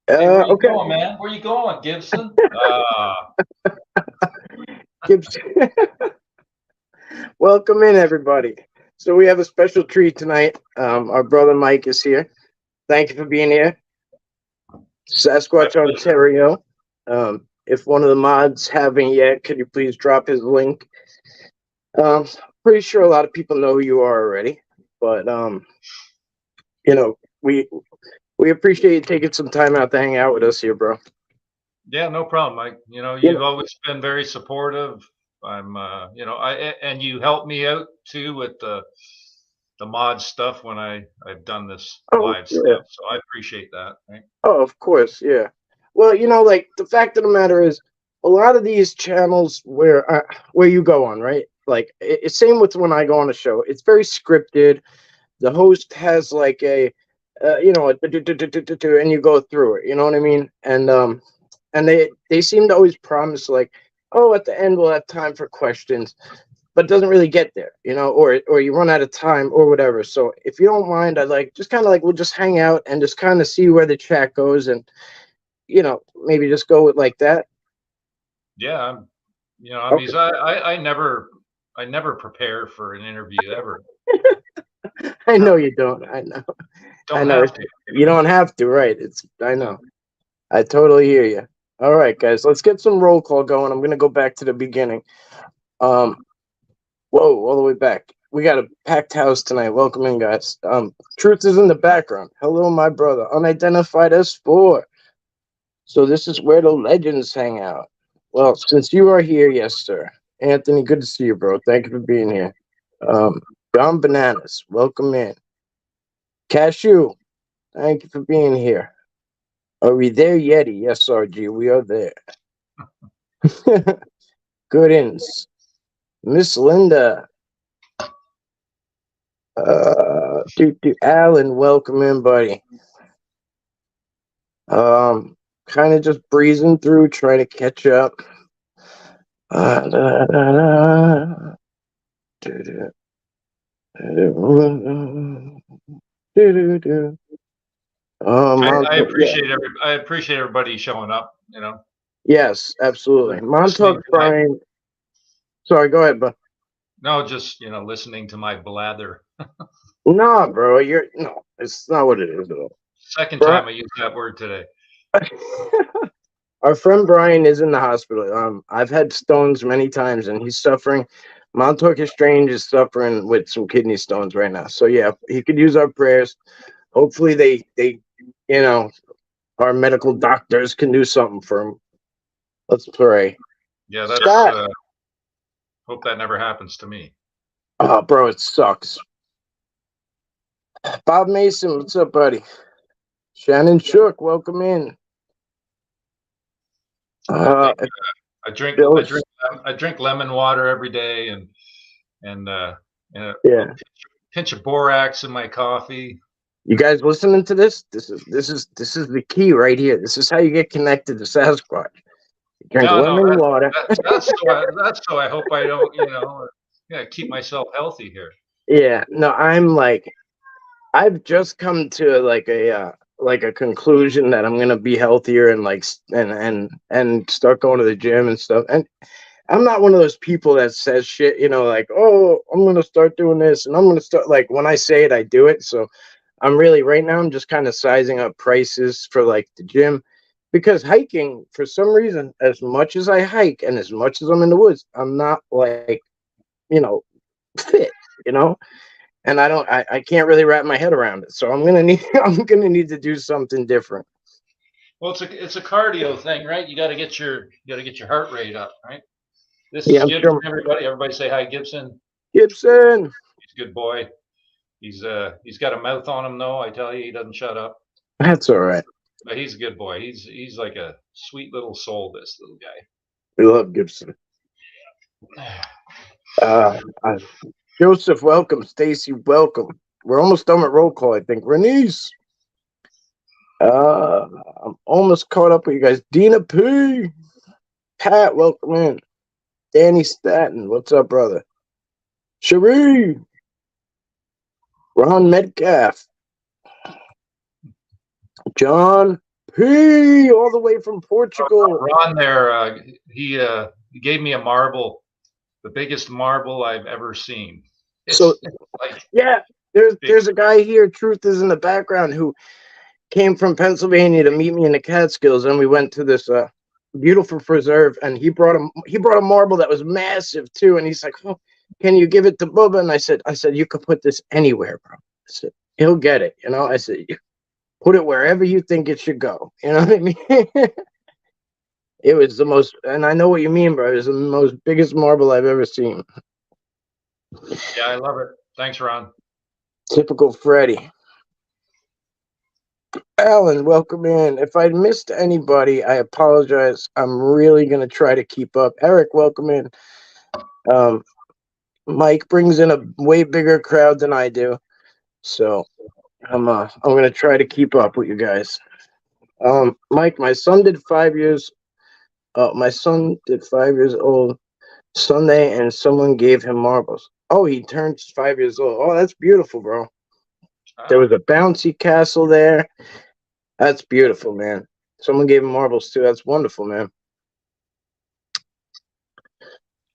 Hey, where you Okay, going, man? Where you going, Gibson? Gibson. Welcome in, everybody. So we have a special treat tonight. Our brother Mike is here. Thank you for being here, My Sasquatch pleasure. Ontario. If one of the mods haven't yet, could you please drop his link? Um, Pretty sure a lot of people know who you are already, but you know, we appreciate you taking some time out to hang out with us here, bro. Yeah, no problem, Mike. You You've know, always been very supportive. And you helped me out too with the mod stuff when I've done this oh live yeah. stuff. So I appreciate that. Right? Oh, of course, yeah. Well, like the fact of the matter is, a lot of these channels where you go on, right? Like it's same with when I go on a show. It's very scripted. The host has like and you go through it. You know what I mean? And they seem to always promise like, oh, at the end we'll have time for questions, but it doesn't really get there, or you run out of time or whatever. So if you don't mind, I'd like just kind of like we'll just hang out and just kind of see where the chat goes, and maybe just go with like that. Yeah, I mean, Okay. I never prepare for an interview ever. I know you don't. I Don't know. have to. You don't have to, right? I know. I totally hear you. All right, guys, let's get some roll call going. I'm gonna go back to the beginning. Um, Whoa, all the way back. We got a packed house tonight. Welcome in, guys. Truth is in the background. Hello, my brother. Unidentified S4. So this is where the legends hang out. Well, since you are here, yes, sir. Anthony, good to see you, bro. Thank you for being here. Um, John Bananas, welcome in. Cashew, thank you for being here. Are we there, Yeti? Yes, RG, we are there. Good ins. Miss Linda, Alan, welcome in, buddy. Kind of just breezing through, trying to catch up. Da, da, da, do, do, do, do. Yeah. I appreciate everybody showing up. Yes, absolutely. Listening Montauk to my Brian. Sorry, go ahead, bud. no, just listening to my blather. Nah, bro, no, it's not what it is at all. Second Bri- time I used that word today. Our friend Brian is in the hospital. I've had stones many times, and he's suffering. Montauk Strange is suffering with some kidney stones right now. So yeah, he could use our prayers. Hopefully, they, you know, our medical doctors can do something for him. Let's pray. Yeah, that's Scott, hope that never happens to me. oh, bro, it sucks. Bob Mason, what's up, buddy? Shannon Shook, welcome in. Hey, Uh, I drink Bill, I drink I drink lemon water every day and and a yeah. pinch of borax in my coffee. You guys listening to this? This is the key right here. This is how you get connected to Sasquatch. You drink No, no, lemon water. that's so I hope I don't, keep myself healthy here. Yeah, no, I've just come to like a conclusion that I'm gonna be healthier and and start going to the gym and stuff. And I'm not one of those people that says shit, like, oh, I'm gonna start doing this and I'm gonna start, like, when I say it, I do it. So I'm really right now I'm just kind of sizing up prices for like the gym, because hiking, for some reason, as much as I hike and as much as I'm in the woods, I'm not like, you know, fit, you know? And I can't really wrap my head around it. So I'm gonna need I'm gonna need to do something different. Well, it's a cardio thing, right? You got to get your heart rate up, right? This Yeah, is I'm Gibson, sure. everybody. Everybody say hi, Gibson. Gibson. He's a good boy. He's got a mouth on him though. I tell you, he doesn't shut up. That's all right. But he's a good boy. He's like a sweet little soul. This little guy. We love Gibson. Uh, uh Joseph, welcome. Stacy, welcome. We're almost done with roll call, I think. Renice. I'm almost caught up with you guys. Dina P. Pat, welcome in. Danny Staten, what's up, brother? Cherie. Ron Metcalf. John Hey, all the way from Portugal. Ron there, he gave me a marble, the biggest marble I've ever seen. So It's like yeah, big. there's a guy here. Truth is in the background who came from Pennsylvania to meet me in the Catskills, and we went to this beautiful preserve, and he brought a marble that was massive too, and he's like, "Oh, can you give it to Bubba?" And I said, "You could put this anywhere, bro." I said, "He'll get it," you know. I said, "You put it wherever you think it should go." You know what I mean? It was the most, and I know what you mean, bro. It was the most biggest marble I've ever seen. Yeah, I love it. Thanks, Ron. Typical Freddy. Alan, welcome in. If I missed anybody, I apologize. I'm really gonna try to keep up. Eric, welcome in. Um, Mike brings in a way bigger crowd than I do, so I'm gonna try to keep up with you guys. Mike, my son did 5 years. My son did 5 years old Sunday, and someone gave him marbles. Oh, he turns 5 years old. Oh, that's beautiful, bro. There was a bouncy castle there. That's beautiful, man. Someone gave him marbles too. That's wonderful, man.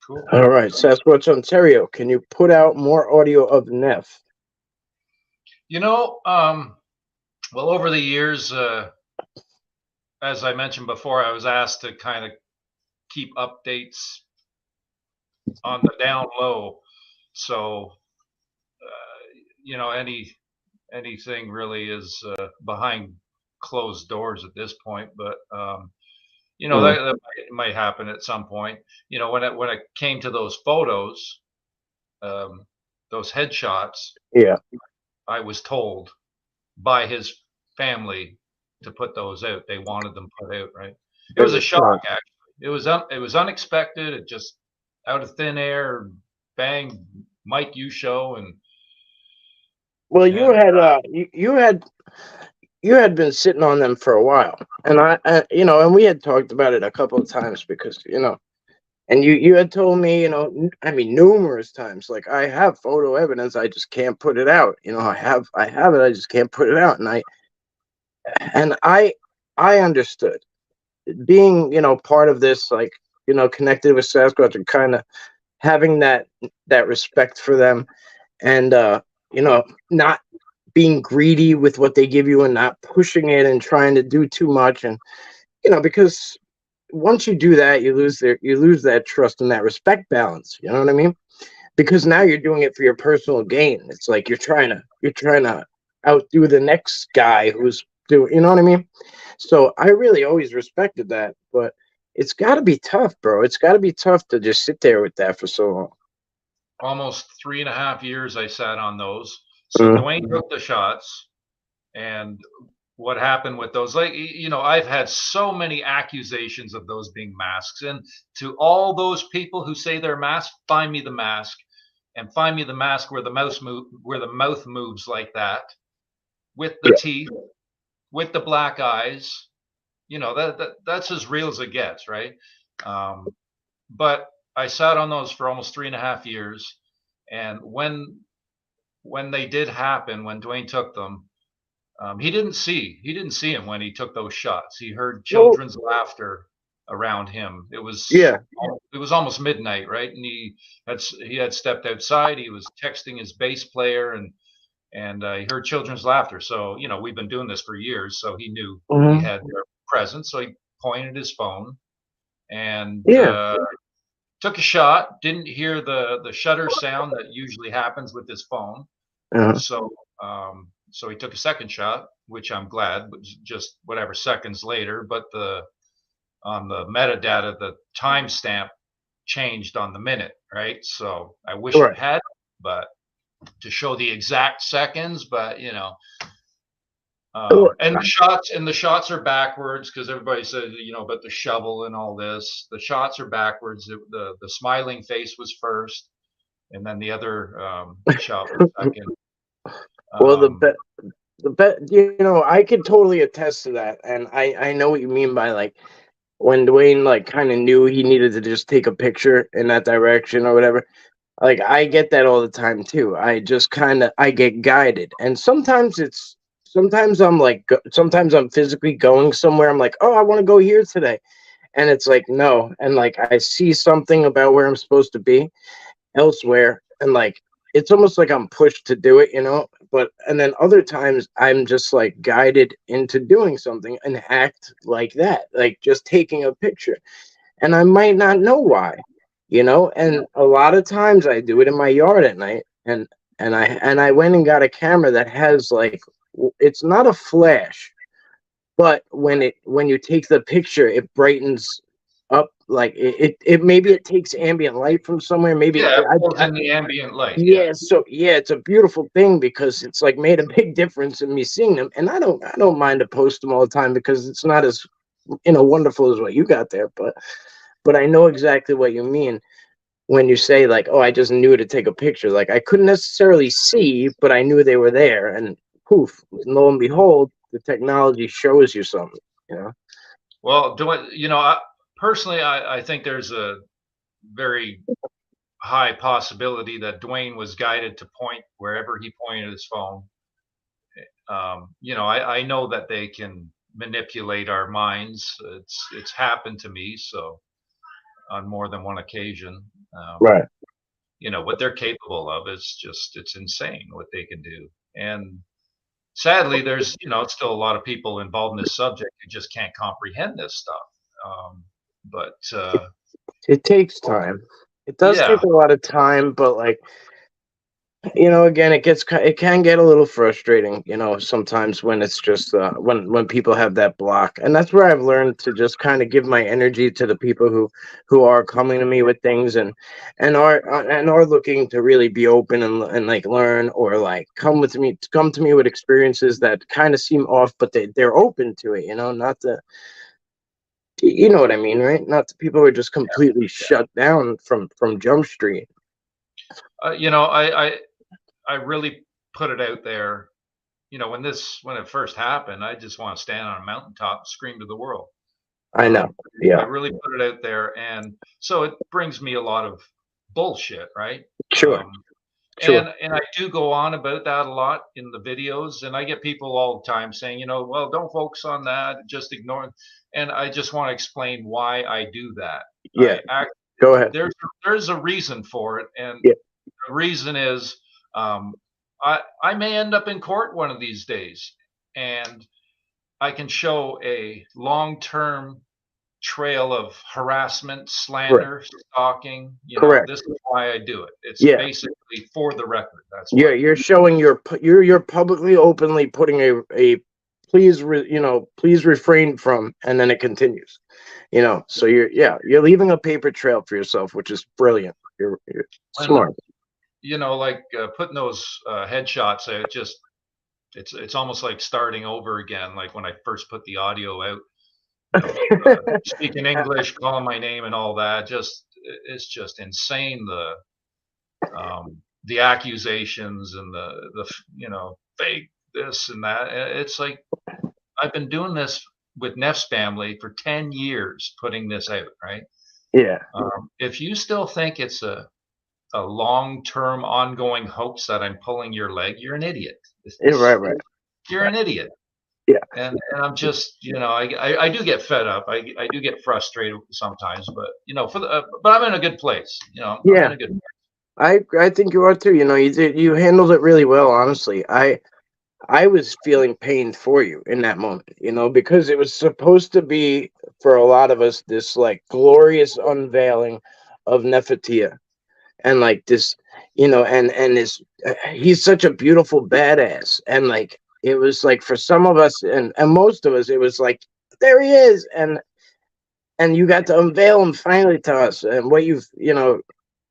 Cool. All right, Sasquatch Ontario. Can you put out more audio of Neff? You know, well, over the years, as I mentioned before, I was asked to kind of keep updates on the down low. So, you know, anything really is behind closed doors at this point. But you know, that might happen at some point. You know, when it came to those photos, those headshots, Yeah. I was told by his family to put those out. They wanted them put out, right? It was a shock, actually. It was unexpected. It just out of thin air, bang, Mike, you show, and Well, you had been sitting on them for a while, and you know, and we had talked about it a couple of times because you know, and you had told me, you know, I mean, numerous times, like I have photo evidence, I just can't put it out. You know, I have it, I just can't put it out, and I understood being, you know, part of this, like, you know, connected with Sasquatch and kind of having that respect for them, and you know, not being greedy with what they give you and not pushing it and trying to do too much, and you know, because once you do that, you lose that trust and that respect balance. You know what I mean? Because now you're doing it for your personal gain. It's like you're trying to outdo the next guy who's doing. You know what I mean? So I really always respected that, but it's got to be tough, bro. It's got to be tough to just sit there with that for so long. almost 3.5 years I sat on those. So Dwayne took the shots, and what happened with those, like, you know, I've had so many accusations of those being masks, and to all those people who say they're masks, find me the mask, and find me the mask where the mouth moves like that, with the teeth, with the black eyes. You know, that's as real as it gets, right? But I sat on those for almost 3.5 years, and when they did happen, when Dwayne took them, he didn't see him when he took those shots. He heard children's laughter around him. It was almost midnight, right? And he had stepped outside. He was texting his bass player, and he heard children's laughter. So, you know, we've been doing this for years, so he knew we had their presence. So he pointed his phone and took a shot. Didn't hear the shutter sound that usually happens with his phone. So so he took a second shot, which I'm glad was just whatever seconds later. But on the metadata, the timestamp changed on the minute, right? So I wish it had, but to show the exact seconds, but you know. And the shots are backwards because everybody says, you know, about the shovel and all this. The shots are backwards. The smiling face was first, and then the other shot was second. Well, you know, I could totally attest to that, and I know what you mean by like when Dwayne like kind of knew he needed to just take a picture in that direction or whatever. Like I get that all the time too. I just I get guided, and sometimes sometimes I'm like, sometimes I'm physically going somewhere. I'm like, oh, I want to go here today. And it's like, no. And like, I see something about where I'm supposed to be elsewhere. And like, it's almost like I'm pushed to do it, But, and then other times I'm just like guided into doing something and act like that, like just taking a picture. And I might not know why, And a lot of times I do it in my yard at night. And I went and got a camera that has like, it's not a flash, but when you take the picture, it brightens up, like it maybe it takes ambient light from somewhere. Maybe Yeah, it pulls in the ambient light. Yeah. yeah. So yeah, it's a beautiful thing because it's like made a big difference in me seeing them. And I don't mind to post them all the time because it's not as wonderful as what you got there, but I know exactly what you mean when you say like, oh, I just knew to take a picture. Like I couldn't necessarily see, but I knew they were there, and poof, lo and behold, the technology shows you something. Well, personally, I think there's a very high possibility that Dwayne was guided to point wherever he pointed his phone. I know that they can manipulate our minds. It's happened to me, so on more than one occasion. Right. What they're capable of is it's insane what they can do. And sadly, there's still a lot of people involved in this subject who just can't comprehend this stuff. But It takes time. It does yeah, take a lot of time, but like, again, it can get a little frustrating, sometimes when it's just when people have that block. And that's where I've learned to just kind of give my energy to the people who are coming to me with things and are looking to really be open and like learn, or like come to me with experiences that kind of seem off, but they're open to it, not the, you know what I mean, right? Not the people who are just completely shut down from Jump Street. I really put it out there. When it first happened, I just want to stand on a mountaintop and scream to the world. I know. I Yeah. really put it out there, and so it brings me a lot of bullshit, right? Sure. Sure. And I do go on about that a lot in the videos, and I get people all the time saying, well, don't focus on that, just ignore it. And I just want to explain why I do that. Yeah. Go ahead. There's a reason for it, and Yeah. the reason is I may end up in court one of these days, and I can show a long-term trail of harassment, slander, stalking. Correct. This is why I do it. It's basically for the record. That's why. You're showing you're publicly, openly putting a please please refrain from, and then it continues. So you're leaving a paper trail for yourself, which is brilliant. You're smart. Like putting those headshots, it's almost like starting over again. Like when I first put the audio out, speaking English, calling my name and all that. It's just insane. The accusations and the fake this and that. It's like I've been doing this with Neff's family for 10 years, putting this out, right? Yeah. If you still think it's a long-term ongoing hoax that I'm pulling your leg, you're an idiot. Right. You're an idiot. Yeah. And I'm just, I do get fed up. I do get frustrated sometimes, but but I'm in a good place. I'm in a good place. I think you are too. You handled it really well, honestly. I was feeling pain for you in that moment, because it was supposed to be, for a lot of us, this like glorious unveiling of Nefertia, and like this, and this, he's such a beautiful badass, and like it was like for some of us and most of us, it was like, there he is, and you got to unveil him finally to us, and what you've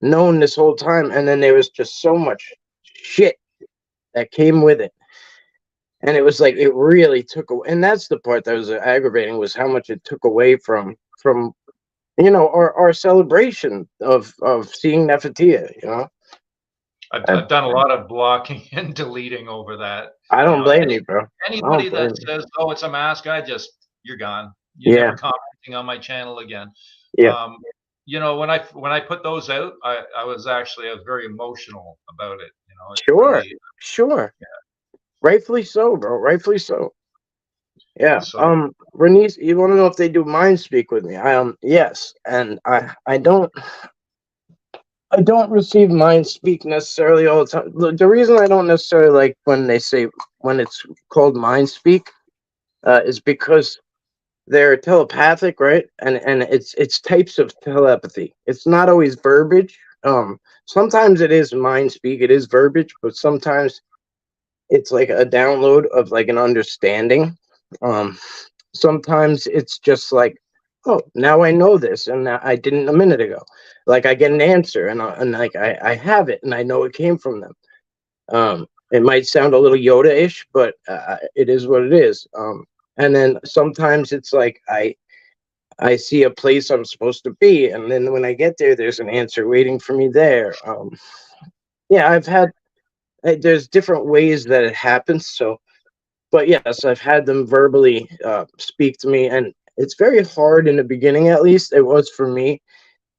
known this whole time, and then there was just so much shit that came with it. And it was like, it really took away, and that's the part that was aggravating, was how much it took away from our celebration of seeing Nefertia. I've done a lot of blocking and deleting over that. I don't blame you, bro. Anybody that says, "Oh, it's a mask," you're gone. You're never commenting on my channel again. Yeah. When I put those out, I was very emotional about it. Sure. Sure. Yeah. Rightfully so, bro. Rightfully so. Yeah. So Bernice, you want to know if they do mind speak with me? Yes, and I don't receive mind speak necessarily all the time. The reason I don't necessarily like when they say when it's called mind speak is because they're telepathic, right? And it's types of telepathy. It's not always verbiage. Sometimes it is mind speak. It is verbiage, but sometimes it's like a download of like an understanding. Um, Sometimes it's just like, oh, now I know this, and I didn't a minute ago. Like I get an answer, and like I have it, and I know it came from them. It might sound a little Yoda-ish, but it is what it is. And then sometimes it's like I see a place I'm supposed to be, and then when I get there, there's an answer waiting for me there. Yeah, there's different ways that it happens. So, but yes, I've had them verbally speak to me, and it's very hard in the beginning. At least it was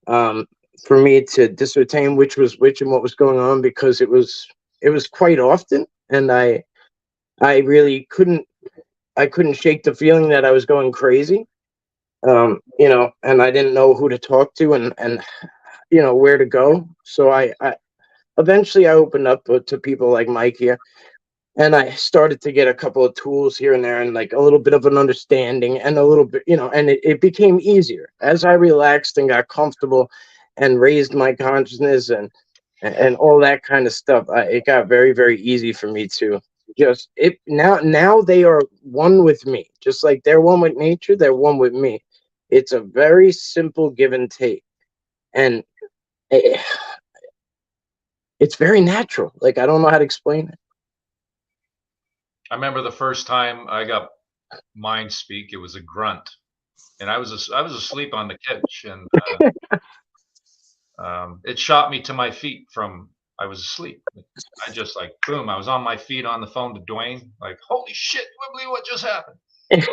um, for me to discern which was which and what was going on because it was quite often, and I really couldn't shake the feeling that I was going crazy. And I didn't know who to talk to and where to go. So I eventually I opened up to people like Mike here, and I started to get a couple of tools here and there, and like a little bit of an understanding, and a little bit, and it became easier as I relaxed and got comfortable, and raised my consciousness and all that kind of stuff. It got very very easy for me to just it now they are one with me, just like they're one with nature. They're one with me. It's a very simple give and take, and it, it's very natural. Like I don't know how to explain it. I remember the first time I got mind speak. It was a grunt, and I was asleep on the couch, and it shot me to my feet from I was asleep. I just like boom. I was on my feet on the phone to Dwayne. Like holy shit! Wibbly, what just happened? It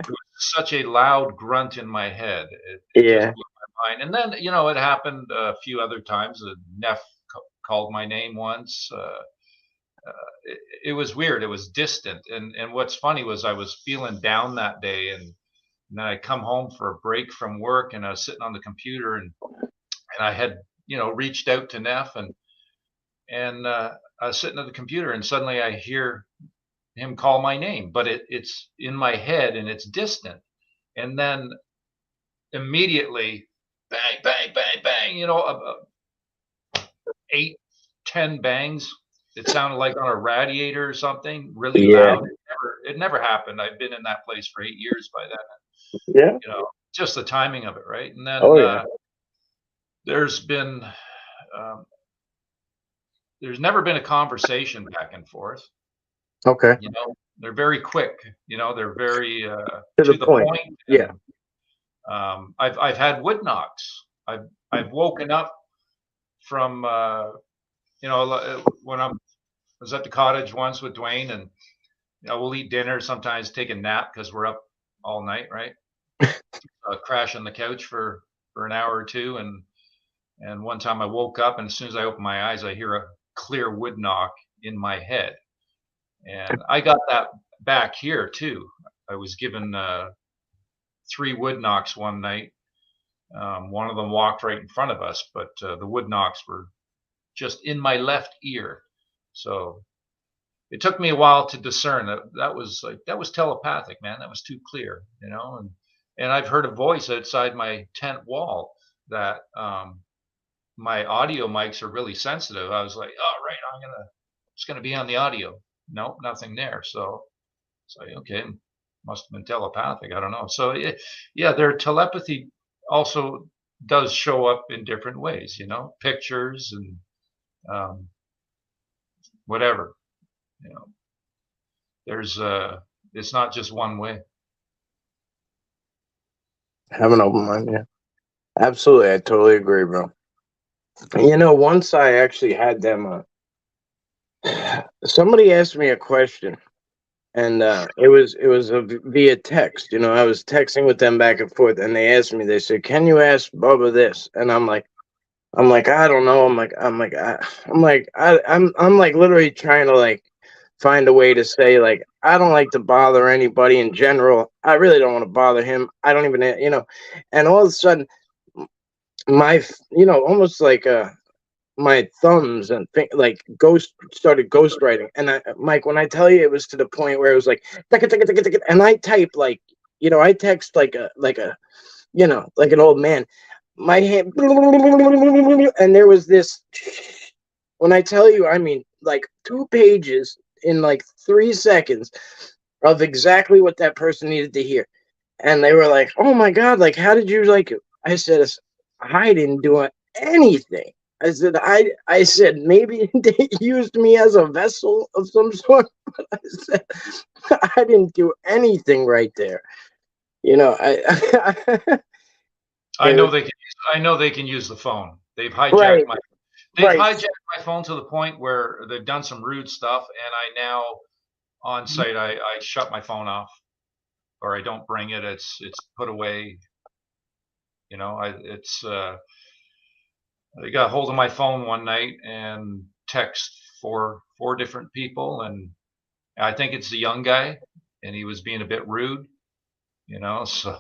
was such a loud grunt in my head. It just Yeah, blew my mind. And then it happened a few other times. Neff called my name once. It was weird. It was distant. And what's funny was I was feeling down that day, and then I come home for a break from work, and I was sitting on the computer, and I had reached out to Neff, and I was sitting at the computer, and suddenly I hear him call my name, but it's in my head and it's distant. And then immediately, bang, bang, bang, bang, 8, 10 bangs. It sounded like on a radiator or something, really yeah, loud. It never happened. I've been in that place for 8 years by then. yeah. Just the timing of it, right? And then Oh yeah. there's been, um, there's never been a conversation back and forth. Okay. They're very quick. They're very To the to the point. point, Yeah. and I've had wood knocks. I've woken up from when I was at the cottage once with Dwayne, and we'll eat dinner, sometimes take a nap because we're up all night, right? Crash on the couch for an hour or two, and one time I woke up, and as soon as I open my eyes, I hear a clear wood knock in my head, and I got that back here too. I was given 3 wood knocks one night. One of them walked right in front of us, but the wood knocks were just in my left ear. So it took me a while to discern that was telepathic, man. That was too clear, and I've heard a voice outside my tent wall that my audio mics are really sensitive. I was like, oh right, it's gonna be on the audio. Nope, nothing there. So it's like okay, must have been telepathic. I don't know. So yeah, their telepathy also does show up in different ways. Pictures and um, whatever. You know, there's it's not just one way. Have an open mind. Yeah. Absolutely. I totally agree, bro. Once I actually had them. Somebody asked me a question, and it was via text. I was texting with them back and forth, and they asked me. They said, "Can you ask Bubba this?" And I'm like, I don't know. I'm like, I'm like, I'm like literally trying to like find a way to say, like, I don't like to bother anybody in general. I really don't want to bother him. I don't even, and all of a sudden, my, almost like my thumbs and like started ghostwriting. And Mike, when I tell you, it was to the point where it was like, and I type like, I text like a, like an old man. My hand, and there was this. When I tell you, I mean, like 2 pages in like 3 seconds of exactly what that person needed to hear. And they were like, "Oh my God, like, how did you like it?" I said, "I didn't do anything." I said, maybe they used me as a vessel of some sort, but I said, I didn't do anything right there. I know they can. I know they can use the phone. They've Right, hijacked my. They've right. hijacked my phone to the point where they've done some rude stuff, and I now on site I shut my phone off, or I don't bring it. It's put away. I got a hold of my phone one night and text four different people, and I think it's the young guy, and he was being a bit rude. So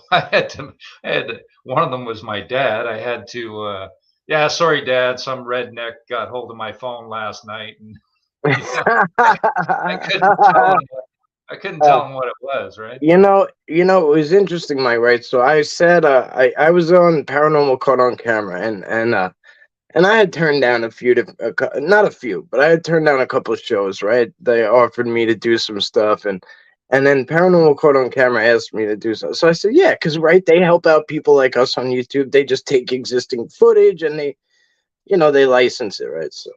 one of them was my dad. I had to, yeah, sorry, Dad. Some redneck got hold of my phone last night, and you know, I couldn't tell him. I couldn't tell him what it was, right? It was interesting, Mike, right? So I said, I was on Paranormal Caught on Camera, and I had turned down not a few, but I had turned down a couple of shows, right? They offered me to do some stuff, and then Paranormal Caught on Camera asked me to do so. So I said, yeah, because right, they help out people like us on YouTube. They just take existing footage and they license it, right? So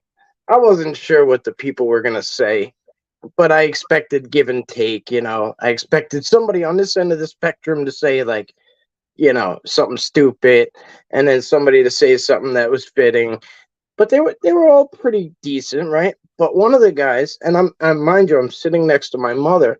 I wasn't sure what the people were gonna say, but I expected give and take. I expected somebody on this end of the spectrum to say like, something stupid, and then somebody to say something that was fitting. But they were all pretty decent, right? But one of the guys, and mind you, I'm sitting next to my mother,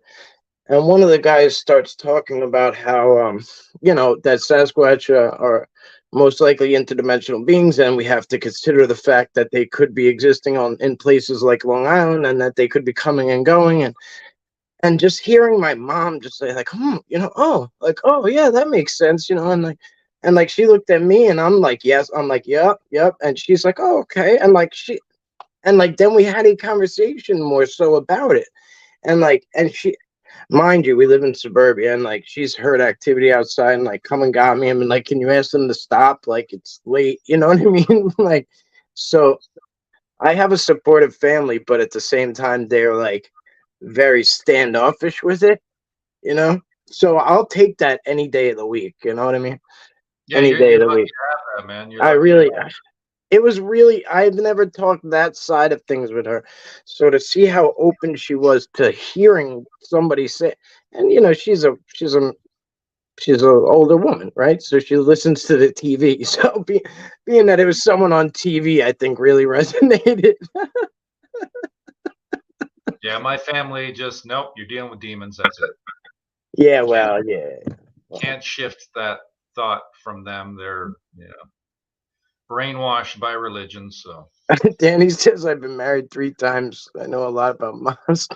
and one of the guys starts talking about how that Sasquatch are most likely interdimensional beings, and we have to consider the fact that they could be existing in places like Long Island, and that they could be coming and going, and just hearing my mom just say like, oh, like, oh yeah, that makes sense, and like she looked at me, and I'm like, yes, I'm like, yep, yep, and she's like, oh, okay, and like then we had a conversation more so about it, and she, mind you, we live in suburbia, and like she's heard activity outside, and like come and got me, and like, can you ask them to stop? Like it's late, you know what I mean? Like, so I have a supportive family, but at the same time, they're like very standoffish with it, you know. So I'll take that any day of the week. You know what I mean? Yeah, Any you're day of you're the lucky week. to have that, man. You're I lucky to. really, it was really, I've never talked that side of things with her. So to see how open she was to hearing somebody say, and she's an older woman, right? So she listens to the TV. So being that it was someone on TV, I think really resonated. Yeah, my family just nope. You're dealing with demons. That's it. Yeah, Can't well, yeah. can't shift that thought from them. They're brainwashed by religion. So Danny says I've been married 3 times. I know a lot about moms.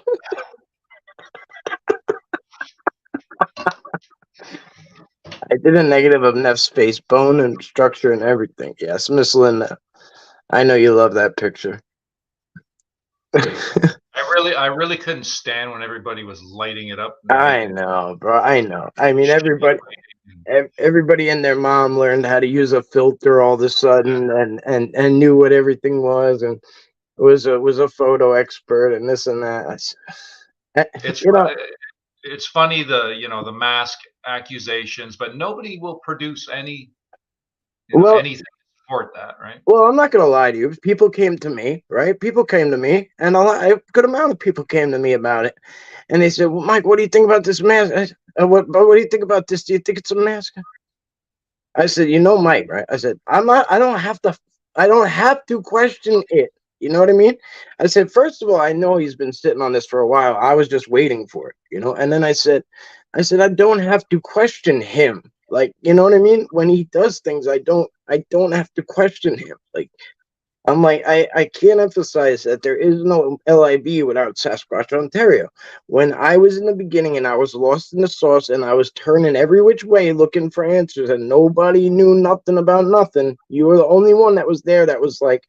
I did a negative of Neff's face, bone and structure and everything. Yes, Miss Linda. I know you love that picture. I really couldn't stand when everybody was lighting it up and I making know, bro. I know. I mean, shit lighting. everybody and their mom learned how to use a filter all of a sudden, and knew what everything was, and was a photo expert and this and that. It's You know, it's funny the mask accusations, but nobody will produce well, anything to support that, right? Well, I'm not gonna lie to you. People came to me, right? People came to me, and a good amount of people came to me about it, and they said, well, "Mike, what do you think about this mask? What do you think about this? Do you think it's a mask?" I said, Mike, right? I said, I'm not. I don't have to question it. You know what I mean? I said, first of all, I know he's been sitting on this for a while. I was just waiting for it. And then I don't have to question him. Like, you know what I mean? When he does things, I don't have to question him. Like, I'm like, I can't emphasize that there is no LIB without Sasquatch Ontario. When I was in the beginning and I was lost in the sauce and I was turning every which way looking for answers and nobody knew nothing about nothing, you were the only one that was there that was like,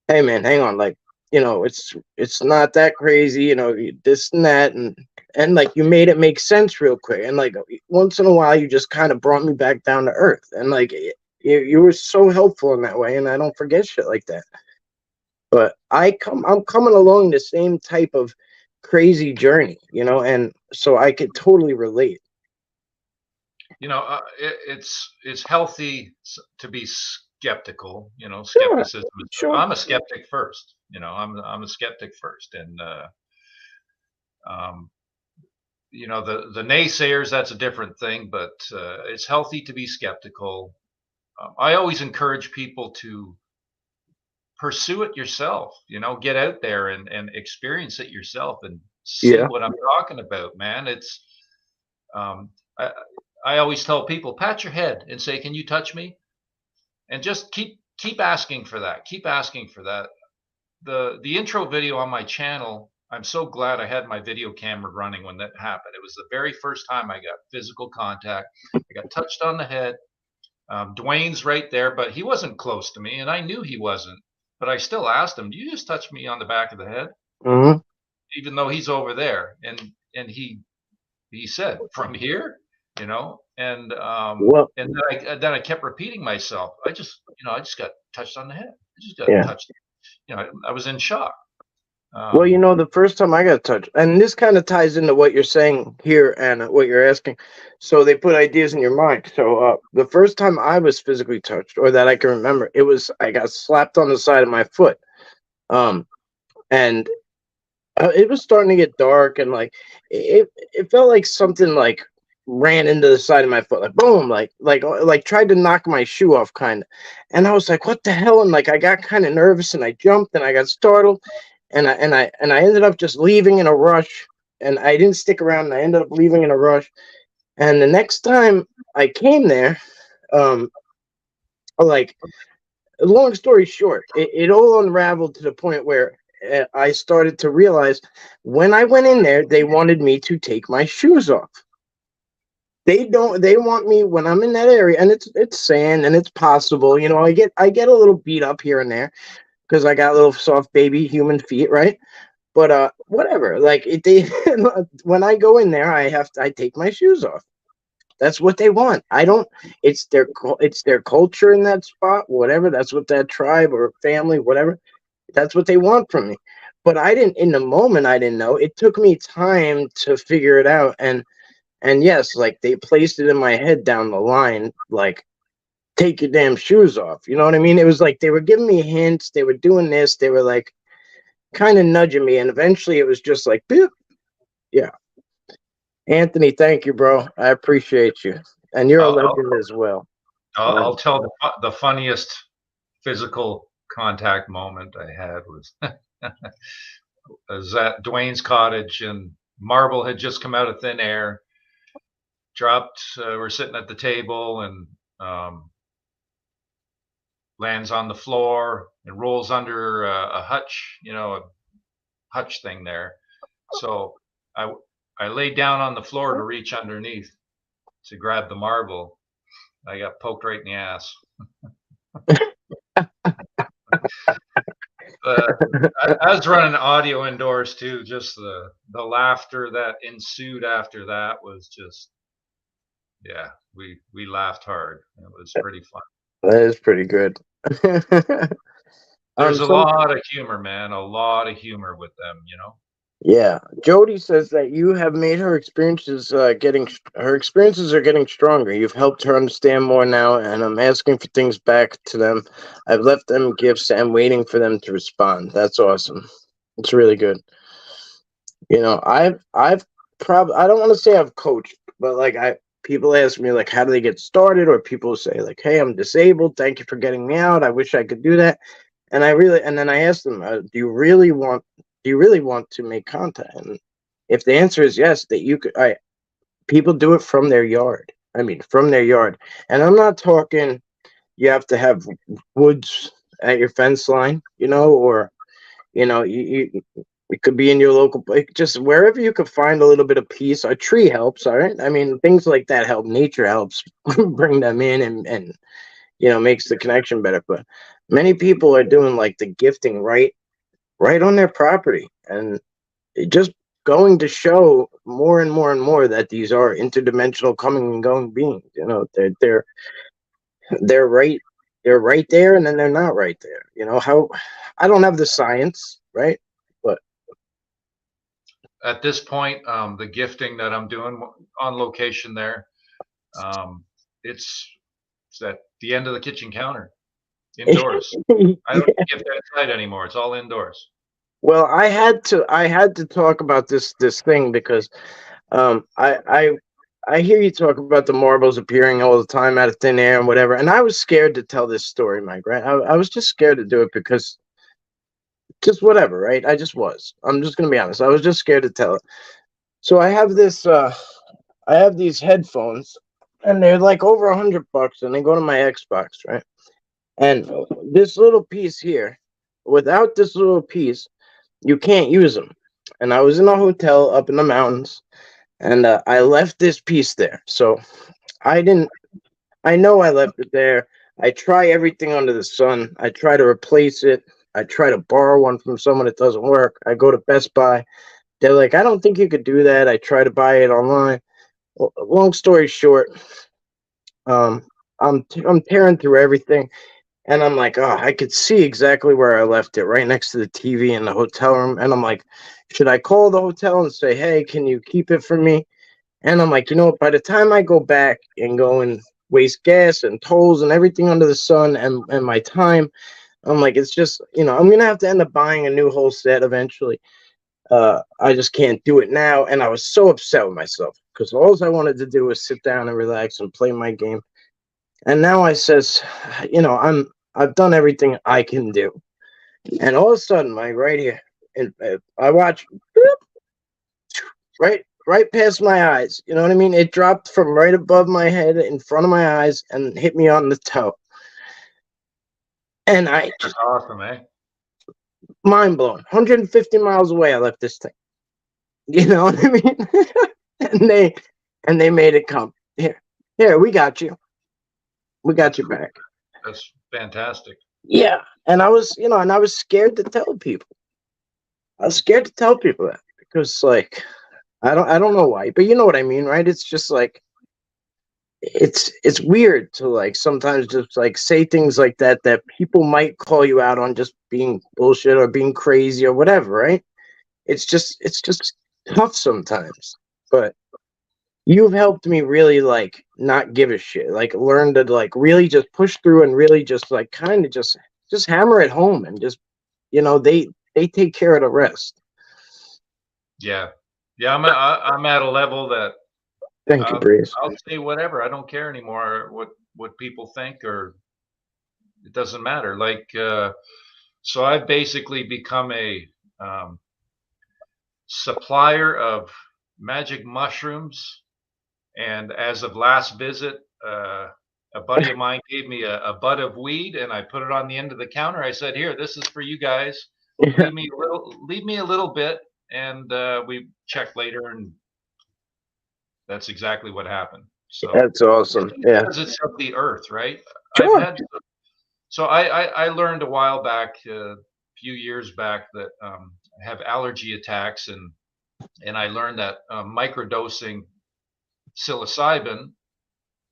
hey man, hang on, like, it's not that crazy, this and that, and like you made it make sense real quick, and like once in a while you just kind of brought me back down to earth, and like you were so helpful in that way, and I don't forget shit like that. But I'm coming along the same type of crazy journey, and so I could totally relate. It's healthy to be skeptical. Sure, Skepticism. sure. I'm a skeptic first. I'm a skeptic first, and um, the naysayers, that's a different thing. But it's healthy to be skeptical. I always encourage people to pursue it yourself. Get out there and experience it yourself and see Yeah. what I'm talking about, man. It's um, I, I always tell people, pat your head and say, "Can you touch me?" And just keep asking for that. Keep asking for that. The intro video on my channel, I'm so glad I had my video camera running when that happened. It was the very first time I got physical contact. I got touched on the head. Dwayne's right there, but he wasn't close to me, and I knew he wasn't. But I still asked him, "Do you just touch me on the back of the head?" Mm-hmm. Even though he's over there, and he said, "From here," Well, and then I kept repeating myself. I just got touched on the head. I just got yeah. touched. I was in shock. Well, Um, the first time I got touched, and this kind of ties into what you're saying here and what you're asking. So they put ideas in your mind. So the first time I was physically touched, or that I can remember, I got slapped on the side of my foot, and it was starting to get dark, and like it felt like something like ran into the side of my foot, like boom, like tried to knock my shoe off, kind of. And I was like, what the hell? And like I got kind of nervous, and I jumped, and I got startled, and I ended up just leaving in a rush, and I didn't stick around, and I ended up leaving in a rush. And the next time I came there, um, like long story short, it all unraveled to the point where I started to realize when I went in there, they wanted me to take my shoes off. They want me when I'm in that area, and it's sand and it's possible, I get a little beat up here and there because I got little soft baby human feet, right? But whatever. Like they when I go in there, I take my shoes off. That's what they want. I don't. It's their culture in that spot. Whatever. That's what that tribe or family, whatever. That's what they want from me. But I didn't. In the moment, I didn't know. It took me time to figure it out. And yes, like they placed it in my head down the line, like take your damn shoes off. You know what I mean? It was like they were giving me hints. They were doing this. They were like kind of nudging me, and eventually it was just like, boop. Yeah. Anthony, thank you, bro. I appreciate you, and you're a I'll, I'll, legend as well. I'll tell the funniest physical contact moment I had was at Dwayne's cottage, and Marble had just come out of thin air, dropped. We're sitting at the table, and lands on the floor and rolls under a hutch, a hutch thing there. So I laid down on the floor to reach underneath to grab the marble. I got poked right in the ass. I was running audio indoors too. Just the laughter that ensued after that was just, yeah, we laughed hard. It was pretty fun. That is pretty good. There's a Some lot of humor, man. A lot of humor with them. Yeah, Jody says that you have made her experiences her experiences are getting stronger. You've helped her understand more now, and I'm asking for things back to them. I've left them gifts and I'm waiting for them to respond. That's awesome. It's really good. I've probably I don't want to say I've coached, but like people ask me like how do they get started, or people say like, hey, I'm disabled. Thank you for getting me out. I wish I could do that. And then I ask them, do you really want to make contact? And if the answer is yes, that you could, people do it from their yard. I mean, from their yard. And I'm not talking, you have to have woods at your fence line, or you it could be in your local, like, just wherever you could find a little bit of peace. A tree helps, all right. I mean, things like that help. Nature helps bring them in, and makes the connection better. But many people are doing like the gifting right on their property, and it just going to show more and more and more that these are interdimensional coming and going beings. They're right they're right there, and then they're not right there. How I don't have the science, right? But At this point, the gifting that I'm doing on location there, um, it's at the end of the kitchen counter, indoors. I don't gift outside anymore. It's all indoors. well, I had to talk about this thing because I hear you talk about the marbles appearing all the time out of thin air and whatever, and I was scared to tell this story, Mike. Right? I was just scared to do it because just whatever, right? I just was. I'm just gonna be honest. I was just scared to tell it. So I have this. I have these headphones, and they're like over $100, and they go to my Xbox, right? And this little piece here, without this little piece, you can't use them. And I was in a hotel up in the mountains, and I left this piece there. So I didn't. I know I left it there. I try everything under the sun. I try to replace it. I try to borrow one from someone. It doesn't work. I go to Best Buy. They're like, I don't think you could do that. I try to buy it online. Well, long story short, um, I'm tearing through everything, and I'm like, oh, I could see exactly where I left it, right next to the TV in the hotel room. And I'm like, should I call the hotel and say, hey, can you keep it for me? And I'm like, by the time I go back and go and waste gas and tolls and everything under the sun, and my time, I'm like, it's just, I'm gonna have to end up buying a new whole set eventually. I just can't do it now. And I was so upset with myself because all I wanted to do was sit down and relax and play my game. And now I says, I've done everything I can do. And all of a sudden, my right here, and I watch right past my eyes. You know what I mean? It dropped from right above my head in front of my eyes and hit me on the toe. And I That's awesome, eh? mind blown. 150 miles away, I left this thing. You know what I mean? and they made it come. Here, we got you. We got you back. That's fantastic. Yeah. And I was, and I was scared to tell people. I was scared to tell people that because, like, I don't know why, but you know what I mean, right? It's just like it's weird to, like, sometimes just like say things like that people might call you out on just being bullshit or being crazy or whatever, right? It's just tough sometimes. But you've helped me really, like, not give a shit, like learn to, like, really just push through and really just, like, kind of just hammer it home and just they take care of the rest. Yeah, yeah. I'm at a level that Thank you, Breeze. I'll say whatever. I don't care anymore what people think, or it doesn't matter. Like, so I've basically become a um, supplier of magic mushrooms. And as of last visit, a buddy of mine gave me a bud of weed, and I put it on the end of the counter. I said, "Here, this is for you guys. Leave me a little bit, and we check later." And that's exactly what happened. So That's awesome. Yeah. because it's of the earth, right? I've Sure. had so I learned a while back, a few years back, that I have allergy attacks, and I learned that microdosing psilocybin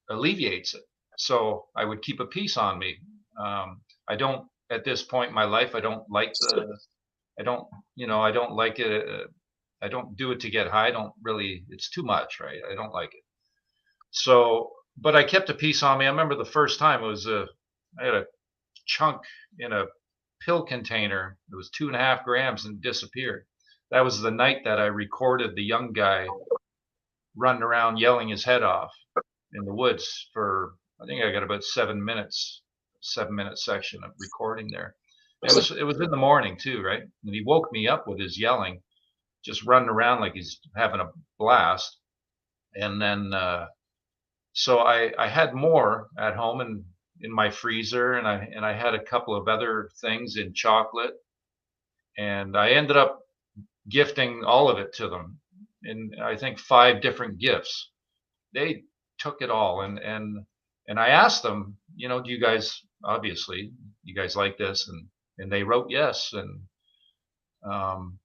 alleviates it. So I would keep a piece on me. I don't, at this point in my life, I don't, I don't like it. I don't do it to get high. I don't really, it's too much, right? I don't like it. So, but I kept a piece on me. I remember the first time I had a chunk in a pill container. It was 2.5 grams and disappeared. That was the night that I recorded the young guy running around yelling his head off in the woods for, I think I got about 7 minutes, 7 minute section of recording there. It was in the morning too, right? And he woke me up with his yelling, just running around like he's having a blast. And then so I had more at home, and in my freezer, and I had a couple of other things in chocolate, and I ended up gifting all of it to them in, I think, 5 different gifts. They took it all, and I asked them, do you guys, obviously you guys like this, and they wrote yes. And um,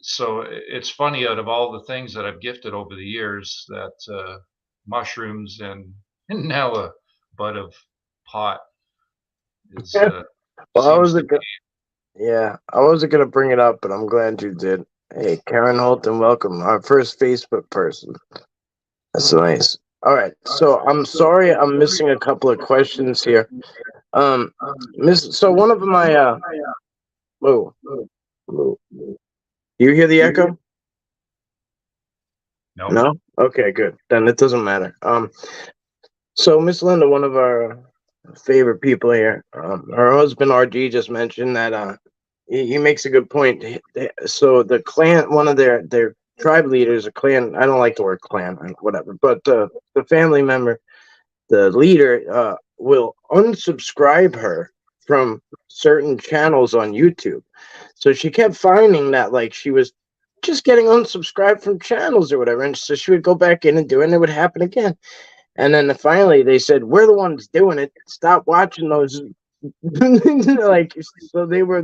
so it's funny, out of all the things that I've gifted over the years, that mushrooms and now a bud of pot is Well, seems to be. yeah, I wasn't gonna bring it up, but I'm glad you did. Hey, Karen Holton, welcome, our first Facebook person. That's nice. All right, so I'm sorry I'm missing a couple of questions here. Miss, so one of my whoa, whoa. You hear the echo? No. No? Okay, good. Then it doesn't matter. So Miss Linda, one of our favorite people here, her husband RG just mentioned that he makes a good point. So the clan, one of their tribe leaders, a clan, I don't like the word clan, whatever, but the family member, the leader, will unsubscribe her from certain channels on YouTube. So she kept finding that like she was just getting unsubscribed from channels or whatever, and so she would go back in and do it, and it would happen again. And then finally they said, "We're the ones doing it. Stop watching those." Like, so they were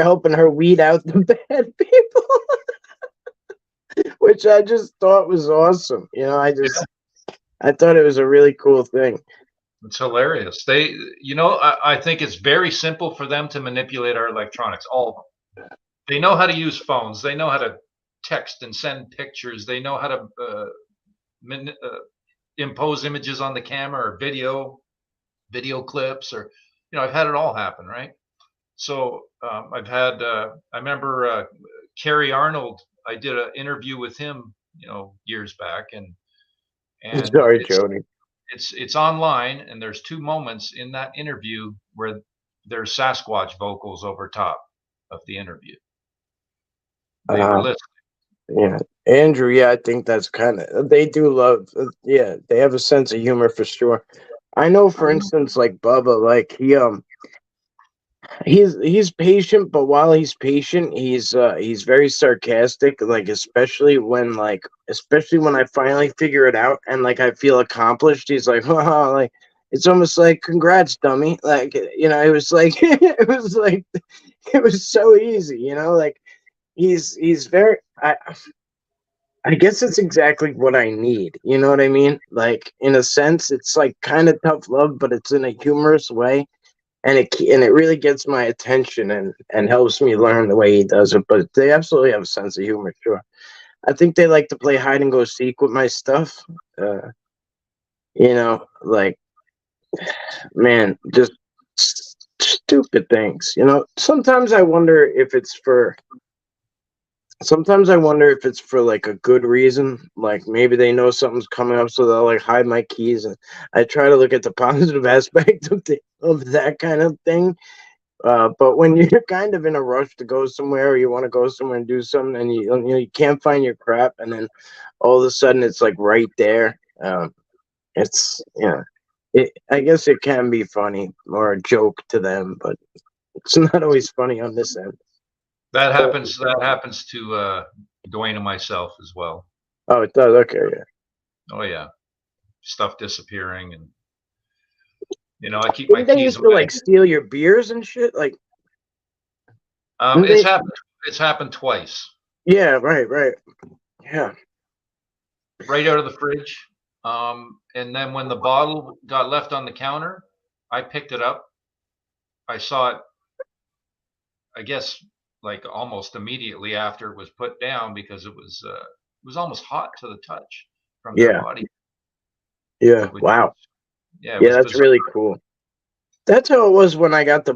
helping her weed out the bad people, which I just thought was awesome. I thought it was a really cool thing. It's hilarious. I think it's very simple for them to manipulate our electronics. All of them. They know how to use phones. They know how to text and send pictures. They know how to impose images on the camera, or video clips, or I've had it all happen, right? So I've had. I remember Kerry Arnold. I did an interview with him, years back, and Sorry, Jody. It's online, and there's 2 moments in that interview where there's Sasquatch vocals over top of the interview. They were listening. Yeah, Andrew. Yeah, I think that's kind of, they do love. Yeah, they have a sense of humor for sure. I know, for instance, like Bubba, like he's patient, but while he's patient, he's very sarcastic. Like especially when I finally figure it out and like I feel accomplished, he's like, haha, like it's almost like congrats, dummy. Like it was like it was so easy. Like he's very. I guess it's exactly what I need. You know what I mean? Like in a sense, it's like kind of tough love, but it's in a humorous way, and it really gets my attention and helps me learn the way he does it. But they absolutely have a sense of humor, sure. I think they like to play hide and go seek with my stuff. Like, man, just stupid things. Sometimes I wonder if it's for. Sometimes I wonder if it's for like a good reason. Like maybe they know something's coming up, so they'll like hide my keys. And I try to look at the positive aspect of that kind of thing. But when you're kind of in a rush to go somewhere, or you want to go somewhere and do something, and you can't find your crap, and then all of a sudden it's like right there. It's I guess it can be funny or a joke to them, but it's not always funny on this end. That happens to Dwayne and myself as well. Oh, it does. Okay, yeah. Oh yeah, stuff disappearing, and I keep my They keys used to away. like steal your beers and shit. Like, it's happened twice. Yeah, right. Yeah. Right out of the fridge. And then when the bottle got left on the counter, I picked it up. I saw it, I guess, like almost immediately after it was put down, because it was almost hot to the touch from their body. Yeah. Wow. Yeah, that's bizarre. Really cool. That's how it was when I got the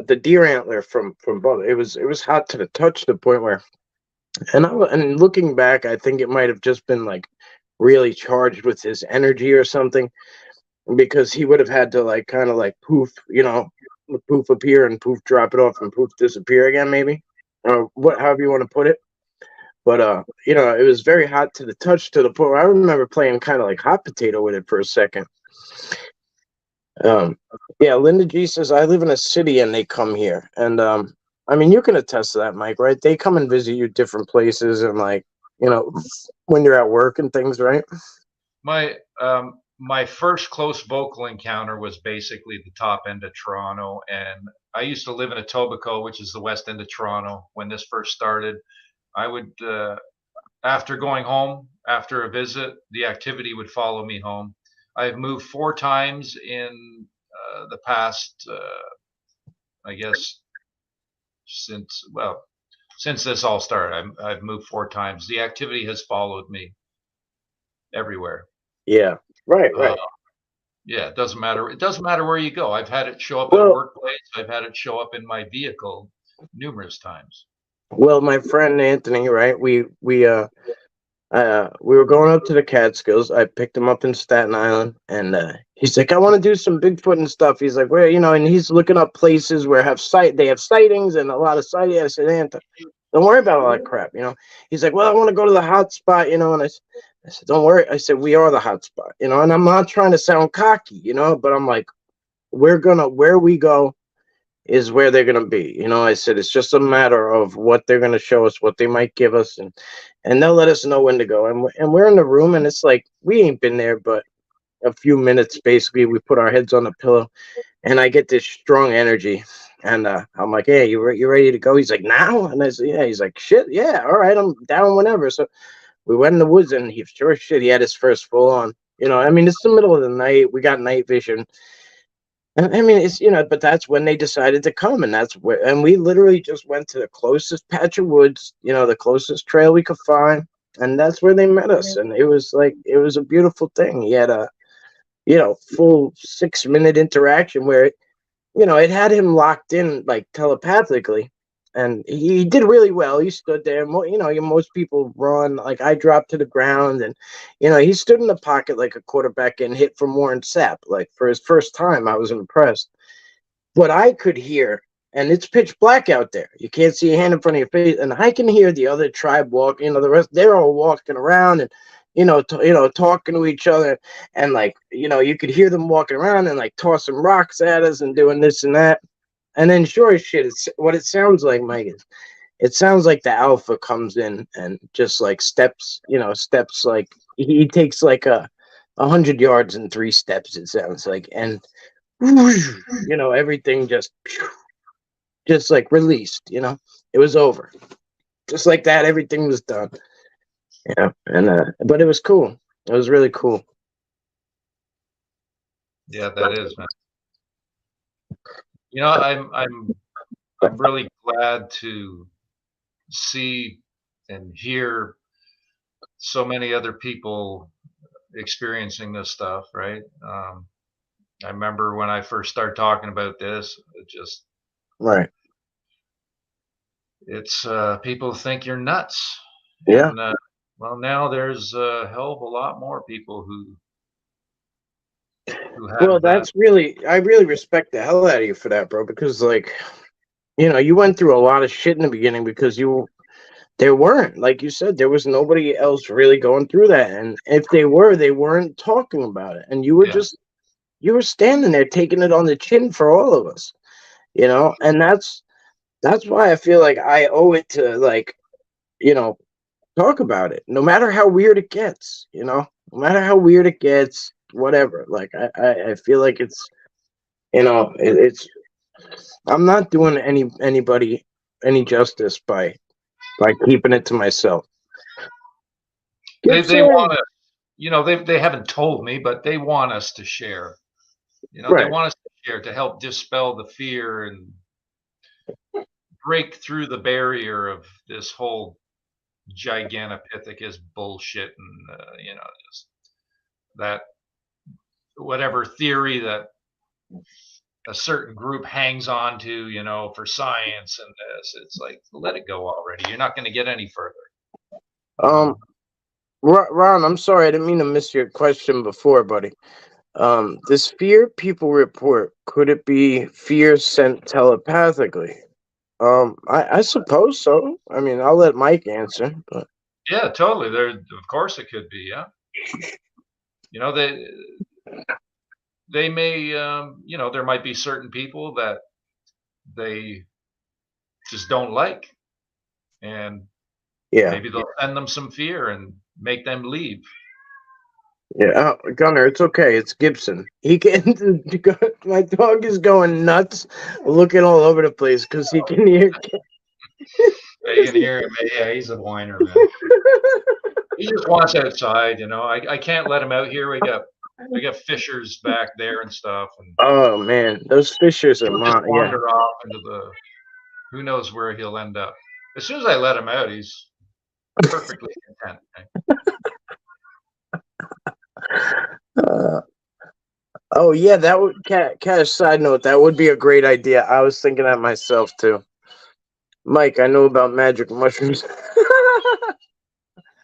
the deer antler from Bubba. It was hot to the touch, to the point where, and looking back, I think it might have just been like really charged with his energy or something, because he would have had to like kind of like poof, poof appear and poof drop it off and poof disappear again, maybe, or however you want to put it. But it was very hot to the touch, to the point where I remember playing kind of like hot potato with it for a second. Um, yeah, Linda G says I live in a city and they come here, and I mean you can attest to that, Mike, right? They come and visit you different places, and like when you're at work and things, right? My first close vocal encounter was basically the top end of Toronto, and I used to live in Etobicoke, which is the west end of Toronto. When this first started, I would after going home after a visit, the activity would follow me home. I've moved 4 times in the past, I guess, since this all started. I've moved 4 times. The activity has followed me everywhere. Yeah, right, Uh, right. yeah, it doesn't matter. It doesn't matter where you go. I've had it show up at a Well, workplace. I've had it show up in my vehicle numerous times. well, my friend Anthony, right? We were going up to the Catskills. I picked him up in Staten Island, and he's like, "I want to do some Bigfoot and stuff." He's like, "Where, and he's looking up places where they have sightings and a lot of sightings." I said, "Anthony, don't worry about all that crap." He's like, "Well, I want to go to the hot spot," and I said, "Don't worry." I said, "We are the hot spot," and I'm not trying to sound cocky, but I'm like, where we go is where they're gonna be. I said it's just a matter of what they're gonna show us, what they might give us, and they'll let us know when to go. And we're in the room, and it's like we ain't been there, but a few minutes. Basically, we put our heads on the pillow, and I get this strong energy, and I'm like, "Hey, you ready to go?" He's like, "Now?" And I said, "Yeah." He's like, "Shit, yeah, all right, I'm down whenever." So we went in the woods, and he sure as shit, he had his first full on. I mean, it's the middle of the night. We got night vision. And I mean, but that's when they decided to come, and we literally just went to the closest patch of woods, the closest trail we could find, and that's where they met us. And it was a beautiful thing. He had a, full 6 minute interaction where it had him locked in like telepathically, and he did really well. He stood there. Most people run. Like I dropped to the ground, and he stood in the pocket like a quarterback and hit for Warren Sapp. Like for his first time, I was impressed. But I could hear, and it's pitch black out there. You can't see a hand in front of your face, and I can hear the other tribe walk. The rest they're all walking around and talking to each other, and like you could hear them walking around and like tossing rocks at us and doing this and that. And then sure as shit, it's what it sounds like, Mike. It sounds like the alpha comes in and just like steps like he takes like 100 yards in 3 steps. It sounds like, and everything just like released. It was over, just like that. Everything was done. And but it was cool. It was really cool. Yeah, that is, man. I'm really glad to see and hear so many other people experiencing this stuff, right? I remember when I first started talking about this, Right. it's people think you're nuts. Yeah. And well, now there's a hell of a lot more people who Well, have that. I really respect the hell out of you for that, bro, because like, you went through a lot of shit in the beginning because there weren't, like you said, there was nobody else really going through that. And if they were, they weren't talking about it. And Yeah. you were standing there taking it on the chin for all of us, and that's why I feel like I owe it to like, talk about it, no matter how weird it gets, no matter how weird it gets, whatever. Like I feel like it's I'm not doing anybody any justice by keeping it to myself. They want us, they haven't told me, but they want us to share. They Right. want us to share to help dispel the fear and break through the barrier of this whole Gigantopithecus bullshit, and just that whatever theory that a certain group hangs on to, for science and this. It's like, let it go already. You're not going to get any further. Ron, I'm sorry, I didn't mean to miss your question before, buddy. This fear people report, could it be fear sent telepathically? I suppose so. I mean, I'll let Mike answer, but Yeah, totally. Of course it could be. Yeah. They they may, you know, there might be certain people that they just don't like, and Yeah. maybe they'll send them some fear and make them leave. Yeah, Gunner, it's okay. It's Gibson. He can. My dog is going nuts, looking all over the place because he can hear. Yeah, you can hear him. Yeah, he's a whiner, man. He just wants outside, you know. I can't let him out here. We got fishers back there and stuff, and Oh man, those fishers are he'll just yeah. wander off into the who knows where he'll end up. As soon as I let him out, he's perfectly content. Uh, oh yeah, that would cash. Side note, that would be a great idea. I was thinking that myself too. Mike, I know about magic mushrooms.